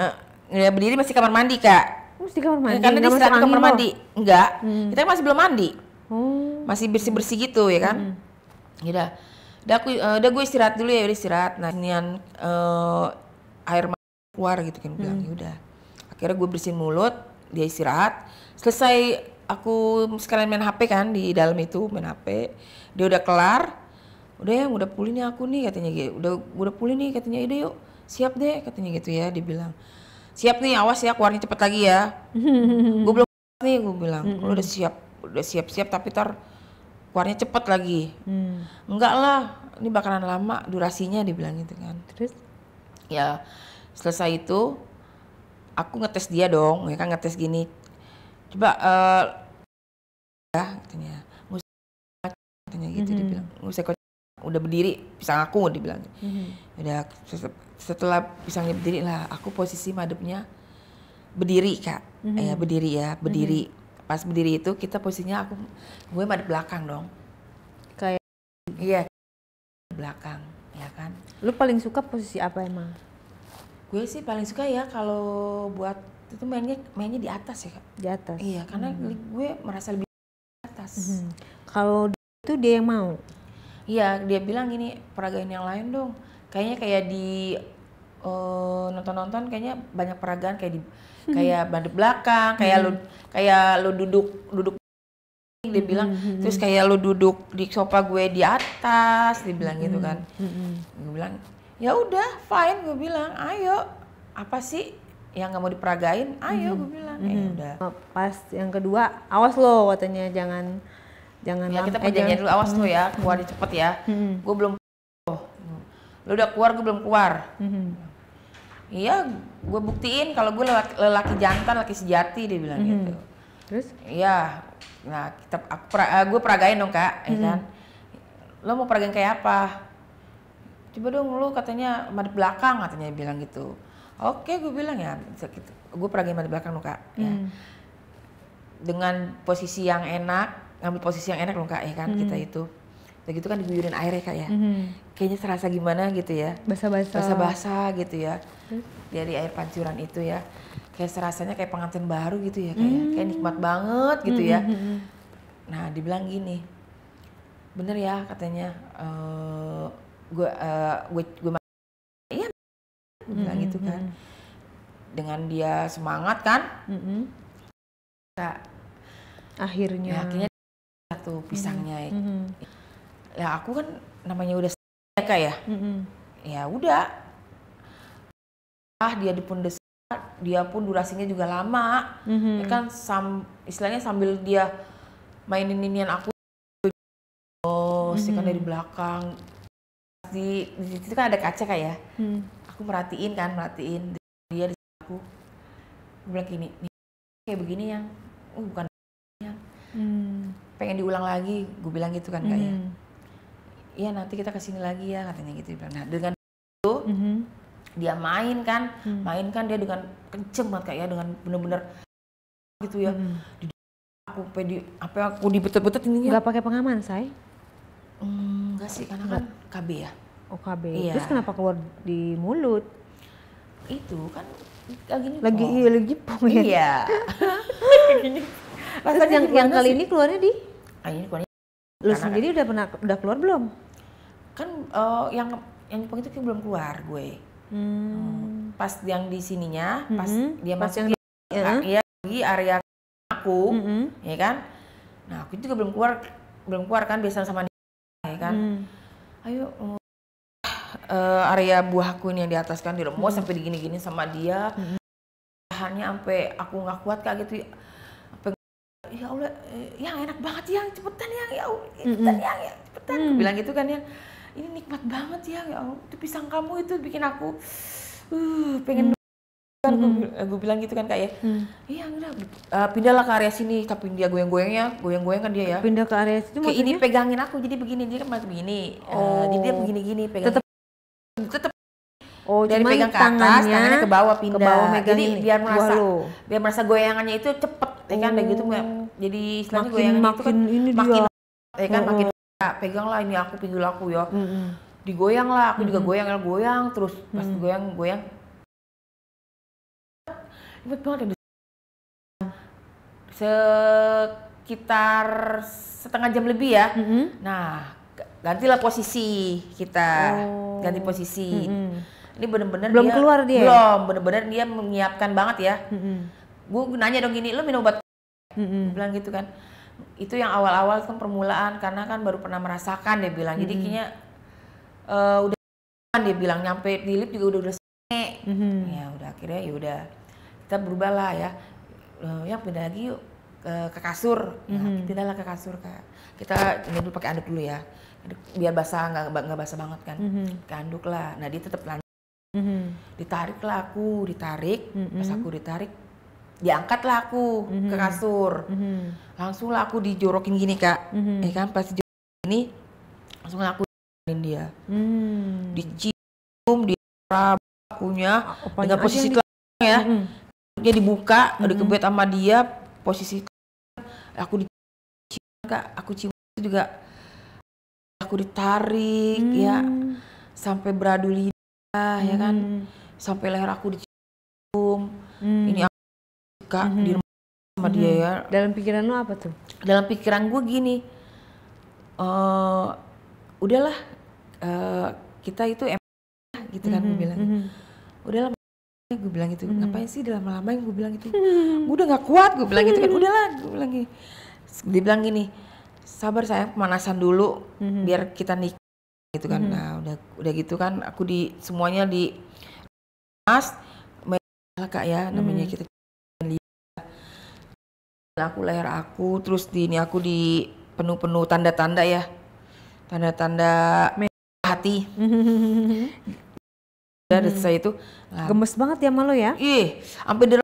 Ya berdiri masih kamar mandi Kak. Terus di kamar mandi. Karena nggak di masuk angin kamar loh? mandi. Enggak. Kita kan masih belum mandi. Oh. Masih bersih-bersih gitu ya kan. Udah gue istirahat dulu ya, udah istirahat. Nah, inian air mata keluar gitu kan bilang. Ya udah. Akhirnya gue bersihin mulut, dia istirahat. Selesai aku sekalian main HP kan di dalam itu, main HP. Dia udah kelar. Udah ya, udah pulih nih aku nih katanya gitu. Udah pulih nih katanya. Udah yuk, siap deh katanya gitu ya, dia bilang. Siap nih, awas ya keluarnya cepet lagi ya. Gue belum nih, gue bilang. Kalau udah siap-siap tapi ntar keluarnya cepet lagi. Enggak lah, ini bakalan lama durasinya, dibilang gitu kan. Terus? Ya selesai itu aku ngetes dia dong, ya kan, ngetes gini. Coba ya katanya. Katanya gitu dibilang. Udah berdiri pisang aku, dibilang. Udah setelah pisangnya berdiri lah, aku posisi madepnya berdiri Kak. Ya berdiri. Pas berdiri itu kita posisinya gue madep belakang dong. Kayak Iya, belakang, ya kan. lu paling suka posisi apa emang? Gue sih paling suka ya kalau buat itu mainnya di atas ya Kak. Di atas. Iya, karena gue merasa lebih di atas. Kalau itu dia yang mau. Iya, dia bilang gini, peragain yang lain dong. Kayaknya kayak di nonton-nonton kayaknya banyak peragaan kayak di kayak madep belakang, kayak lu duduk dia bilang, terus kayak lu duduk di sofa gue di atas, dia bilang gitu kan. Gue bilang, ya udah fine, gue bilang, ayo apa sih yang nggak mau diperagain, ayo gue bilang. Udah. Pas yang kedua, awas lo katanya, jangan Ya kita perjanjian dulu, awas lo ya, keluar cepet ya. Gue belum, lu udah keluar, gue belum keluar. Iya, gue buktiin kalau gue lelaki jantan, laki sejati, dia bilang gitu. Terus? Iya, nah gue peragain dong Kak, ya kan. Lo mau peragain kayak apa? Coba dong lu katanya madep belakang, katanya bilang gitu. Oke, gue bilang ya, gue peragain madep belakang dong Kak. Ya. Dengan posisi yang enak, ngambil posisi yang enak dong Kak, ya kan, kita itu. Udah gitu kan diguyurin air ya Kak ya. Kayaknya serasa gimana gitu ya. Basah-basah gitu ya. Dari air pancuran itu ya. Kayak serasanya kayak pengantin baru gitu ya kayak nikmat banget gitu ya. Nah, dibilang gini. Bener ya katanya, gue iya bilang gitu kan. Dengan dia semangat kan. Akhirnya tuh pisangnya. Ya aku kan namanya udah Kak ya. Ya udah. Dia pun dia pun durasinya juga lama. Ya kan istilahnya sambil dia mainin inian aku. Kan dari belakang. Di situ kan ada kaca Kak ya. Aku merhatiin dia di aku. Gue bilang gini, kayak begini yang bukan yang pengen diulang lagi, gue bilang gitu kan Kak ya. Iya nanti kita kesini lagi ya katanya gitu. Nah dengan itu dia main kan dia dengan kenceng banget Kak ya, dengan bener-bener gitu ya. Aku dibetet-betet ininya. Nggak pakai pengaman say? Enggak sih, karena kan KB ya. Oh KB. Iya. Terus kenapa keluar di mulut? Itu kan lagi pong ya. Iya. Terus yang kali ini keluarnya di? Ini keluarnya. Lu sendiri udah keluar belum? Kan yang pong itu belum keluar gue. Pas yang di sininya, pas dia masuk di area aku, ya kan. Nah aku juga belum keluar kan, biasa sama dia, ya kan. Ayo area buahku ini yang di atas kan diremos sampai digini-gini sama dia. Tahannya sampai aku nggak kuat Kak gitu. Ya Allah, yang enak banget yang cepetan yang ya cepetan yang ya cepetan. Aku bilang gitu kan yang ini nikmat banget ya Allah, itu pisang kamu itu bikin aku pengen kan gue bilang gitu kan Kak ya. Iya udah pindahlah ke area sini, tapi dia goyang-goyang kan dia ya. Pindah ke area situ kayak ini pegangin aku, jadi begini dia kan masih begini. Jadi dia begini-gini pegang. Tetap Oh, dari cuman pegang ke atas, tangannya ke bawah pindah. Ke bawah megang Jadi ini, biar merasa goyangannya itu cepet, ya kan, dan gitu jadi istilahnya goyangannya itu kan ini makin, dia. ya kan, makin pegang lah ini aku pinggul aku ya, digoyang lah, aku juga goyang terus pas goyang inget banget ya, sekitar setengah jam lebih ya. Nah, gantilah posisi kita, ganti posisi. Ini bener-bener belum keluar dia. Belum, bener-bener dia menyiapkan banget ya. Gue nanya dong gini, lo minum obat? Gue bilang gitu kan. Itu yang awal-awal kan permulaan, karena kan baru pernah merasakan dia bilang. Jadi kayaknya udah dia bilang nyampe di lift juga udah selesai. Ya udah akhirnya ya udah kita berubah lah ya. Yang pindah lagi yuk ke kasur. Ya, pindahlah ke kasur Kak. Kita ini dulu pakai anduk dulu ya. Biar basah, nggak basah banget kan. Ke anduk lah. Nah dia tetap lanjut. Ditarik lah aku, pas aku ditarik, diangkatlah aku ke kasur, langsung lah aku dijorokin gini Kak, ya kan, pas dijorokin gini, langsung lah aku dia, dicium, diraba akunya, dengan posisi itu ya, dia dibuka, dikebet sama dia, posisi aku dicium Kak, aku cium itu juga, aku ditarik ya, sampai beradu lidah. Ya kan, sampai leher aku dicium, ini aku suka di rumah sama dia ya. Dalam pikiran lo apa tuh? Dalam pikiran gue gini, udahlah, kita itu gitu kan gue bilang, udahlah, gue bilang gitu, ngapain sih lama-lamain, gue bilang gitu, gue udah nggak kuat, gue bilang gitu kan, udahlah, gue bilang gini, dia bilang gini, sabar sayang, pemanasan dulu, biar kita nikah. Gitu kan. Nah, udah gitu kan aku semuanya di mas Kak ya, namanya kita lihat aku leher aku, terus ini aku di penuh tanda-tanda ya, tanda-tanda hati. Udah selesai itu gemes banget ya malu ya, sampai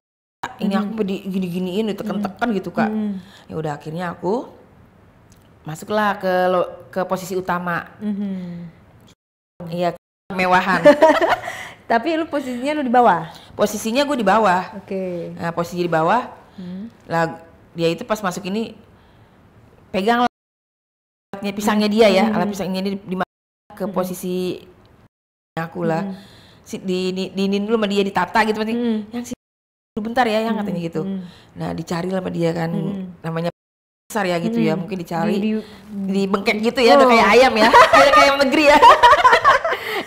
ini aku gini-giniin, ditekan-tekan gitu Kak. Ya udah akhirnya aku masuklah ke posisi utama. Iya, kemewahan. Tapi lu posisinya lu di bawah? Posisinya gue di bawah. Oke. Nah, posisi di bawah. Lah dia itu pas masuk ini pegang alatnya pisangnya dia ya, alat pisangnya ini ke posisi aku lah. Diinin dulu sama dia, ditata gitu yang bentar ya, yang katanya gitu. Nah, dicari lah sama dia kan, namanya besar ya gitu ya, mungkin dicari di bengkek gitu ya, udah kayak ayam ya, kayak ayam negeri ya.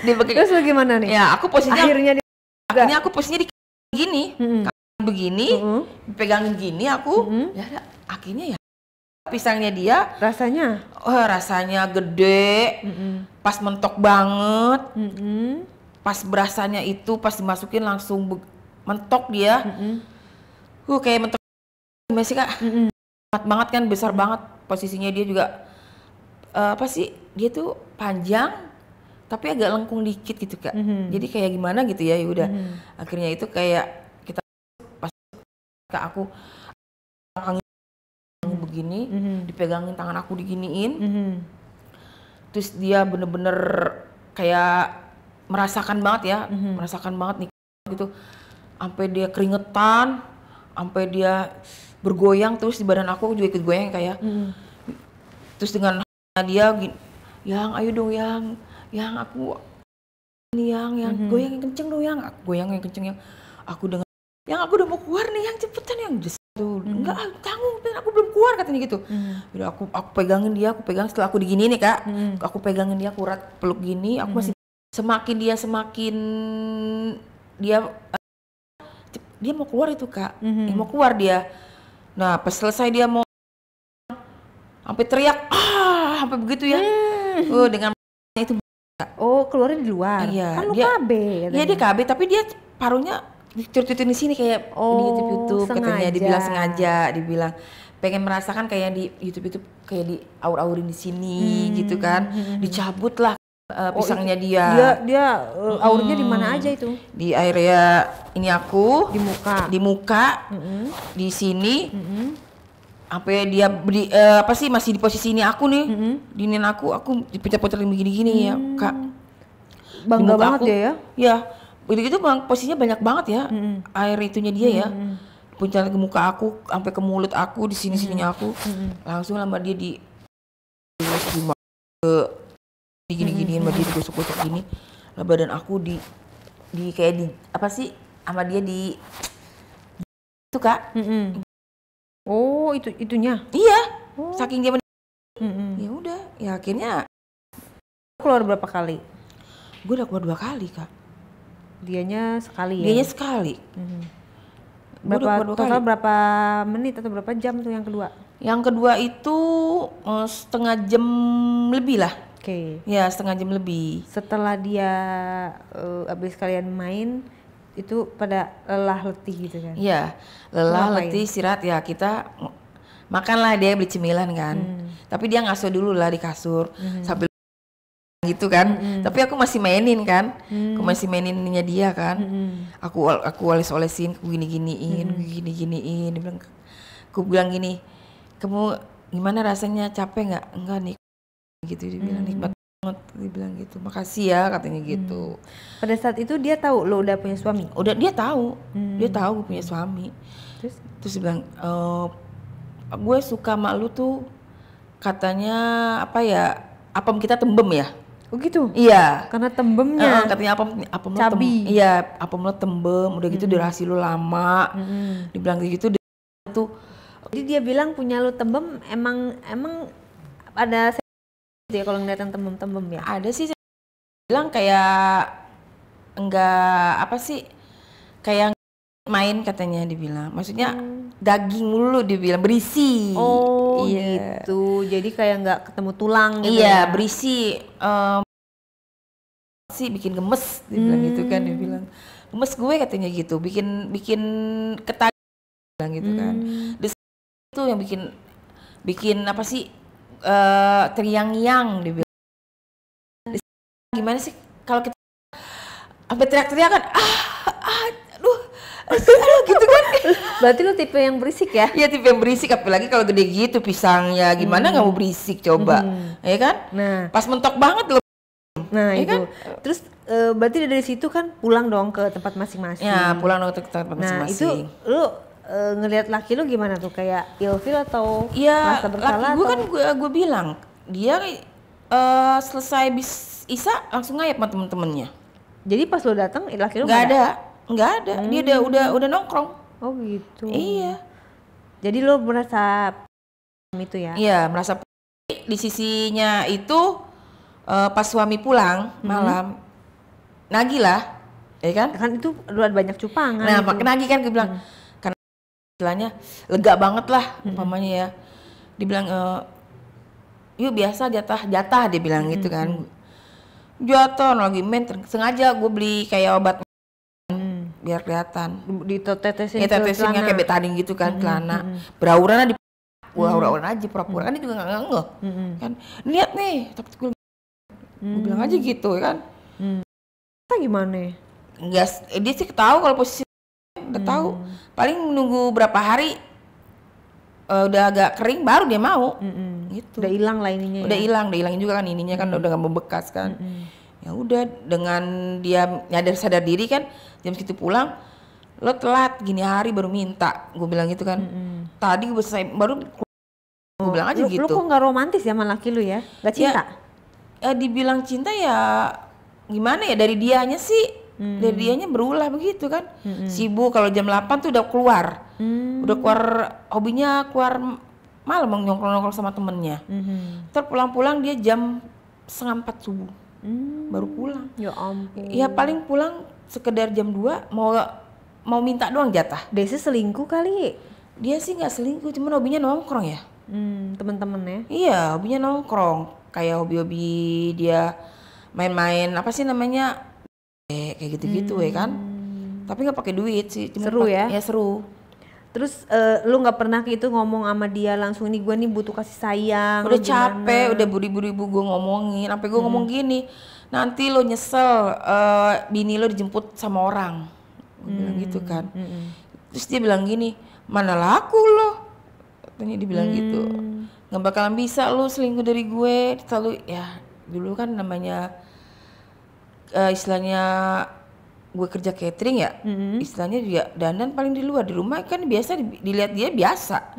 Di bengkek. Terus lu gimana nih? Ya aku posisinya akhirnya aku posisinya begini, begini, pegangin gini aku, ya akhirnya ya pisangnya dia rasanya gede, pas mentok banget, pas berasanya itu pas dimasukin langsung mentok dia, kayak mentok masih Kak. Banget kan, besar banget posisinya, dia juga apa sih, dia tuh panjang tapi agak lengkung dikit gitu Kak. Jadi kayak gimana gitu ya, udah akhirnya itu kayak kita pas Kak aku begini, dipegangin tangan aku diginiin, terus dia bener-bener kayak merasakan banget ya, merasakan banget nih gitu, sampai dia keringetan, sampai dia bergoyang, terus di badan aku juga ikut goyang kayak, terus dengan dia yang ayo dong yang aku ini yang goyang yang kenceng dong, yang aku goyang yang kenceng, yang aku dengar, yang aku udah mau keluar nih, yang cepetan, yang tuh enggak tanggung, aku belum keluar katanya gitu. Udah aku pegangin dia, setelah aku digini nih Kak, aku pegangin dia, aku peluk gini, aku masih semakin dia mau keluar itu Kak, mau keluar dia. Nah pas selesai dia mau sampai teriak, sampai begitu ya, dengan itu. Oh keluarnya di luar, iya, kan lu KB. Iya dia KB, tapi dia paruhnya dicurut-curutin di sini kayak di YouTube katanya, dibilang pengen merasakan kayak di YouTube kayak di aur-aurin di sini gitu kan, dicabut lah pisangnya dia aurnya di mana aja itu? Di area ini aku, di muka, di sini, sampai dia masih di posisi ini aku nih, dinin aku diputar-puterin begini-gini ya Kak. Bangga banget dia ya? Ya, Begitu itu posisinya banyak banget ya air itunya dia ya. Puncak ke muka aku, sampai ke mulut aku, di sini-sininya aku. Langsung sama dia di gini-giniin sama dia digosok-gosok gini. Lah badan aku di kayak di apa sih sama dia di itu Kak. Oh, itunya. Iya. Saking dia ya udah, ya akhirnya Keluar berapa kali? gue udah keluar 2 kali Kak. Dianya sekali ya? Dianya sekali. Total berapa menit atau berapa jam tuh yang kedua? Yang kedua itu setengah jam lebih lah. Oke. Ya setengah jam lebih. Setelah dia habis kalian main itu pada lelah letih gitu kan? Iya, lelah letih istirahat ya kita makanlah, dia beli cemilan kan. Tapi dia ngasuh dulu lah di kasur sambil gitu kan. Tapi aku masih mainin kan. Aku masih maininnya dia kan. Aku oles-olesin, aku gini-giniin. Aku bilang gini, kamu gimana rasanya, capek nggak? Enggak nih, gitu dia bilang, nikmat banget, dia bilang gitu. Makasih ya katanya gitu. Pada saat itu dia tahu lo udah punya suami? Udah, dia tahu gue punya suami. Terus dia bilang, gue suka sama lu tuh katanya apa ya, apem kita tembem ya. Oh gitu? Iya. Karena tembemnya. Katanya apem cabi. Iya, apem lo tembem, udah gitu durasi lo lama. Dibilang gitu tuh. Jadi dia bilang punya lo tembem emang ada ya kalau ngeliat yang tembem ya? Ada sih, bilang kayak enggak apa sih, kayak main katanya dibilang. Maksudnya daging mulu dibilang, berisi. Oh gitu, jadi kayak nggak ketemu tulang gitu. Iya, ya? berisi. Sih bikin gemes, dibilang gitu kan, dia bilang gemes gue katanya gitu, bikin ketat, bilang gitu kan. Itu yang bikin apa sih, teriang-iang, dia bilang. Gimana sih kalau kita sampai teriak-teriakan, aduh gitu kan. Berarti lo tipe yang berisik ya? Iya, tipe yang berisik, apalagi kalau gede gitu pisangnya, gimana nggak mau berisik coba, ya kan? Nah, pas mentok banget loh. Nah ya itu, kan? Terus berarti dari situ kan pulang dong ke tempat masing-masing. Ya pulang dong ke tempat masing-masing. Nah itu lu ngelihat laki lu gimana tuh, kayak ilfil atau ya, merasa bersalah? Laki gue kan gue bilang dia selesai Isa langsung ngayap sama temen-temennya. Jadi pas lu datang laki lu nggak ada. Dia udah nongkrong. Oh gitu. Iya. Jadi lu merasa itu ya? Iya, merasa di sisinya itu. Pas suami pulang malam nagih lah, ya kan? Kan itu udah banyak cupangan. Nah, makin nagih kan, gue bilang karena istilahnya lega banget lah, umpamanya ya. Dibilang yuk biasa jatah dia bilang gitu kan. Jatah lagi main, sengaja gue beli kayak obat biar kelihatan. Ditetesin ya, tetesinnya kayak betadine gitu kan, celana. Berauran di pura-pura aja, pura-pura kan dia juga nggak ngeh. Kan lihat nih, tapi gue bilang aja gitu kan. Kita gimana? Enggak, dia sih tahu kalau posisi udah tahu. Paling nunggu berapa hari udah agak kering baru dia mau. Gitu. Udah hilang lah ininya. Udah hilang, juga kan ininya kan udah nggak membekas kan. Ya udah, dengan dia sadar diri kan, jam segitu pulang, lo telat gini hari baru minta, gue bilang gitu kan. Tadi gue selesai baru gue bilang aja gitu. Lu kok nggak romantis ya sama laki lu ya? Gak cinta? Dibilang cinta ya gimana ya, dari dianya sih, dari dianya berulah begitu kan. Sibuk kalau jam 8 tuh udah keluar. Udah keluar, hobinya keluar malam nongkrong-nongkrong sama temennya. Terus pulang-pulang dia jam 3:30 subuh. Baru pulang. Ya ampun. Ya paling pulang sekedar jam 2 mau minta doang jatah. Dia sih selingkuh kali. Dia sih nggak selingkuh, cuman hobinya nongkrong ya. Temen-temennya. Iya, hobinya nongkrong. Kayak hobi-hobi dia main-main apa sih namanya, kayak gitu-gitu ya kan. Tapi nggak pakai duit sih. Seru ya? Ya seru. Terus lu nggak pernah gitu ngomong sama dia langsung, nih gue nih butuh kasih sayang. Udah capek, udah beribu-ribu gue ngomongin, sampai gue ngomong gini, nanti lo nyesel, bini lo dijemput sama orang. Gue bilang gitu kan. Terus dia bilang gini, mana laku lo? Katanya dia bilang gitu. Nggak bakalan bisa lo selingkuh dari gue. Selalu ya, dulu kan namanya istilahnya gue kerja catering ya, istilahnya juga dandan paling di luar, di rumah kan biasa dilihat dia biasa.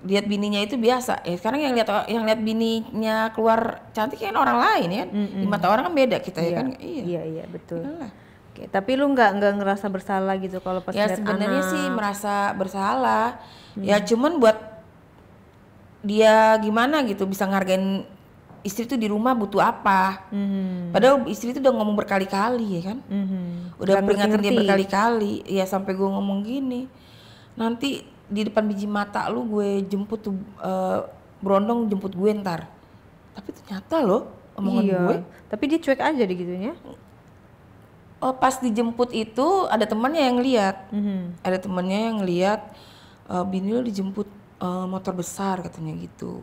Lihat bininya itu biasa. Ya sekarang yang lihat bininya keluar cantik kan orang lain ya kan. Di mata orang kan beda kita ya kan. Iya betul. Iyalah. Oke, tapi lu nggak ngerasa bersalah gitu kalau pas Ya lihat sebenarnya anak? sih merasa bersalah. Ya cuman buat dia gimana gitu bisa ngargain istri tuh di rumah butuh apa. Padahal istri tuh udah ngomong berkali-kali ya kan. Udah Nggak peringatin dia ngerti-ngerti. berkali-kali. Ya sampai gue ngomong gini. Nanti di depan biji mata lu gue jemput tuh berondong jemput gue ntar. Tapi ternyata loh omongan gue. Tapi dia cuek aja digitunya. Oh pas dijemput itu ada temannya yang ngeliat. Ada temannya yang ngeliat bini lu dijemput motor besar katanya gitu.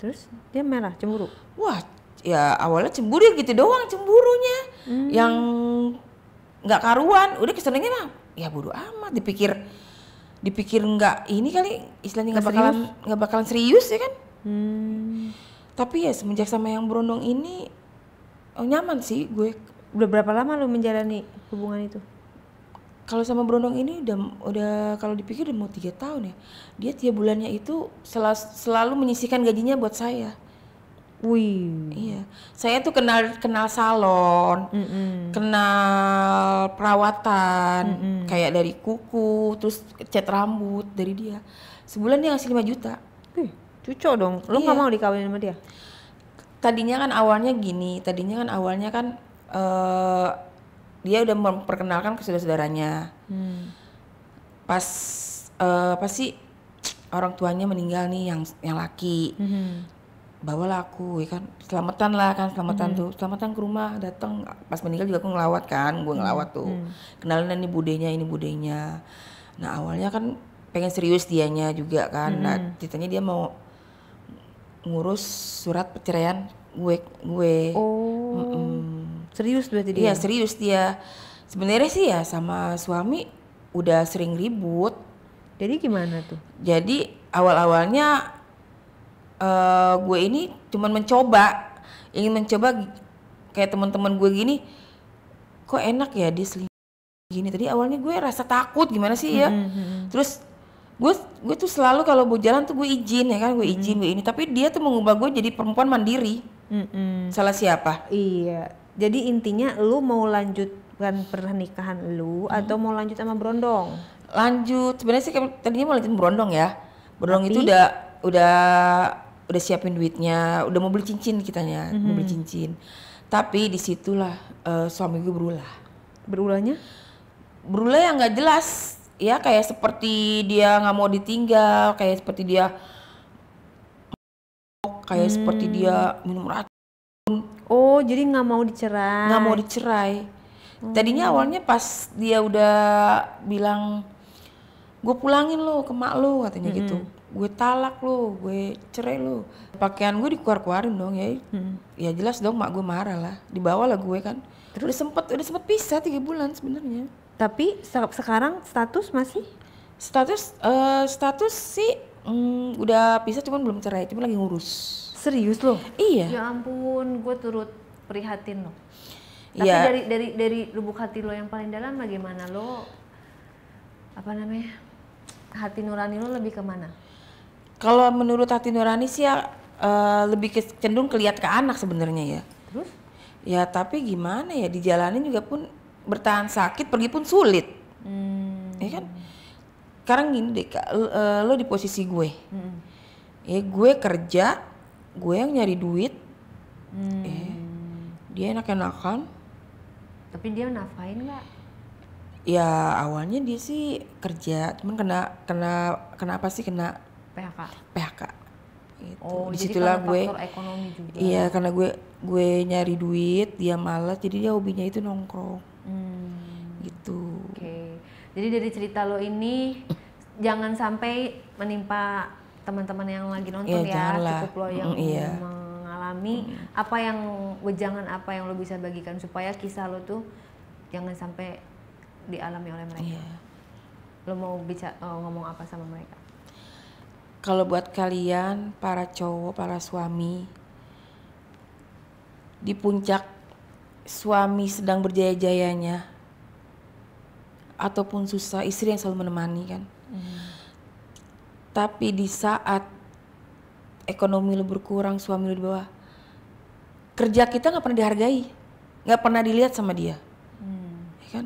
Terus dia merah, cemburu. Wah, ya awalnya cemburu ya gitu doang cemburunya. Yang nggak karuan, udah kesenengnya mah ya bodo amat, dipikir nggak ini kali istilahnya nggak bakalan serius ya kan. Tapi ya semenjak sama yang berondong ini nyaman sih gue. Udah berapa lama lu menjalani hubungan itu? Kalau sama berondong ini udah kalau dipikir udah mau 3 tahun ya. Dia tiap bulannya itu selalu menyisihkan gajinya buat saya. Wih. Iya, saya tuh kenal salon, kenal perawatan, kayak dari kuku, terus cat rambut dari dia. Sebulan dia ngasih 5 juta. Wih, cucok dong. Lu nggak mau dikawinin sama dia? Tadinya kan awalnya kan dia udah memperkenalkan ke saudara-saudaranya. Pas apa sih orang tuanya meninggal nih yang laki. Bawalah aku ya kan, selamatan ke rumah, datang pas meninggal juga aku ngelawat kan, gue ngelawat tuh. Kenalin ini budenya. Nah awalnya kan pengen serius dianya juga kan. Nah ceritanya dia mau ngurus surat perceraian gue. Serius berarti dia? Iya serius dia. Sebenarnya sih ya sama suami udah sering ribut. Jadi gimana tuh? Jadi awal-awalnya gue ini cuman ingin mencoba kayak teman-teman gue gini. Kok enak ya dia selingkuh gini. Tadi awalnya gue rasa takut gimana sih ya. Terus gue tuh selalu kalau mau jalan tuh gue izin ya kan, gue ini. Tapi dia tuh mengubah gue jadi perempuan mandiri. Salah siapa? Iya. Jadi intinya lu mau lanjutkan pernikahan lu atau mau lanjut sama berondong? Lanjut. Sebenarnya sih tadinya mau lanjut berondong ya. Berondong itu udah siapin duitnya, udah mau beli cincin kitanya, mau beli cincin. Tapi disitulah suami gue berulah. Berulahnya? Berulah yang nggak jelas. Ya kayak seperti dia nggak mau ditinggal, kayak seperti dia minum racun. Oh, jadi nggak mau dicerai? Nggak mau dicerai. Tadinya awalnya pas dia udah bilang, gue pulangin lo ke mak lo katanya gitu. Gue talak lo, gue cerai lo. Pakaian gue dikeluarin dong ya. Ya jelas dong mak gue marah lah. Dibawa lah gue kan. Udah sempet pisah 3 bulan sebenarnya. Tapi sekarang status masih? Status sih udah pisah cuman belum cerai, cuma lagi ngurus. Serius loh? Iya. Ya ampun, gue turut prihatin loh. Tapi Iya. dari lubuk hati lo yang paling dalam bagaimana lo? Apa namanya? Hati nurani lo lebih kemana? Kalau menurut hati nurani sih ya lebih cenderung kelihat ke anak sebenarnya ya. Terus? Ya tapi gimana ya, dijalanin juga pun bertahan sakit, pergi pun sulit. Ya kan? Sekarang gini deh, lo di posisi gue. Ya gue kerja, gue yang nyari duit. Dia enak-enakan. Tapi dia nafkahin nggak? Ya awalnya dia sih kerja, cuman kena apa sih, kena PHK. Gitu. Oh, disitulah jadi gue faktor ekonomi juga. Iya, karena gue nyari duit, dia malas, jadi dia hobinya itu nongkrong. Gitu. Oke. Jadi dari cerita lo ini jangan sampai menimpa teman-teman yang lagi nonton ya. Janganlah. Cukup lo yang Iya. mengalami apa yang wejangan apa yang lo bisa bagikan supaya kisah lo tuh jangan sampai dialami oleh mereka. Iya. Lo mau ngomong apa sama mereka? Kalau buat kalian para cowok, para suami, di puncak suami sedang berjaya-jayanya, ataupun susah, istri yang selalu menemani kan. Tapi di saat ekonomi lu berkurang, suami lu di bawah, kerja kita nggak pernah dihargai, nggak pernah dilihat sama dia, ya kan?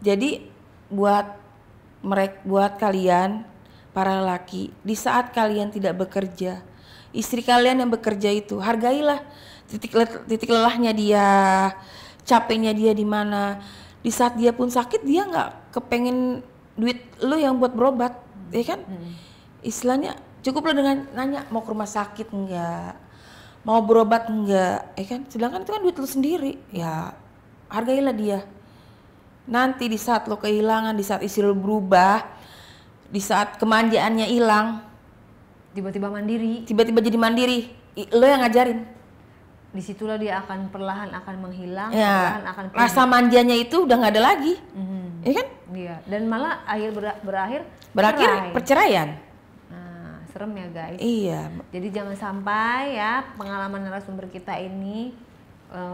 Jadi buat kalian para lelaki, di saat kalian tidak bekerja, istri kalian yang bekerja itu hargailah titik lelahnya dia, capeknya dia di mana. Di saat dia pun sakit, dia nggak kepengen duit lu yang buat berobat, ya kan? Istilahnya cukup lo dengan nanya mau ke rumah sakit enggak, mau berobat enggak, ya kan? Sedangkan itu kan duit lu sendiri, ya hargailah dia. Nanti di saat lo kehilangan, di saat istri lo berubah, di saat kemanjaannya hilang, Tiba-tiba jadi mandiri, lo yang ngajarin. disitulah dia akan perlahan akan menghilang, Ya, perlahan akan rasa manjanya itu udah nggak ada lagi, ya kan? Iya, dan malah berakhir cerai. Perceraian. Nah, serem ya guys. Iya. Jadi jangan sampai ya pengalaman narasumber kita ini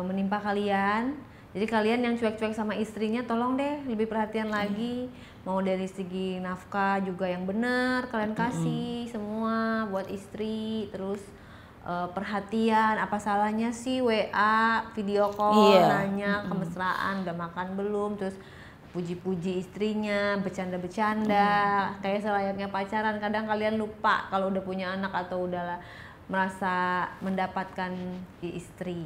menimpa kalian. Jadi kalian yang cuek-cuek sama istrinya, tolong deh lebih perhatian lagi. Mau dari segi nafkah juga yang benar kalian kasih semua buat istri. Terus perhatian, apa salahnya sih WA, video call, nanya kemesraan, udah makan belum, terus puji-puji istrinya, bercanda-bercanda, kayak selayaknya pacaran. Kadang kalian lupa kalau udah punya anak atau udah merasa mendapatkan istri.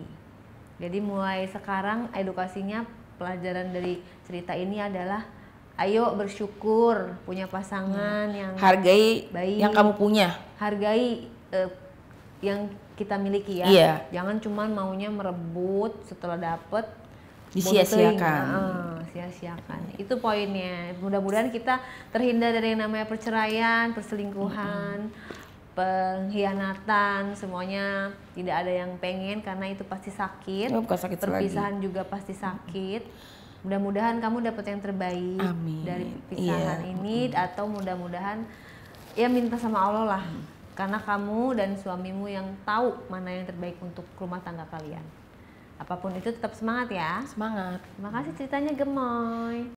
Jadi mulai sekarang edukasinya, pelajaran dari cerita ini adalah ayo bersyukur punya pasangan yang hargai baik, yang kamu punya, hargai yang kita miliki ya. Iya. Jangan cuman maunya merebut setelah dapet disia-siakan. Sia-siakan. Itu poinnya. Mudah-mudahan kita terhindar dari yang namanya perceraian, perselingkuhan, pengkhianatan, semuanya tidak ada yang pengen karena itu pasti sakit. Bukan sakit Perpisahan juga pasti sakit. Mudah-mudahan kamu dapat yang terbaik. Amin. Dari pisahan ini, atau mudah-mudahan ya minta sama Allah lah. Karena kamu dan suamimu yang tahu mana yang terbaik untuk rumah tangga kalian. Apapun itu tetap semangat ya. Semangat. Terima kasih ceritanya gemoy.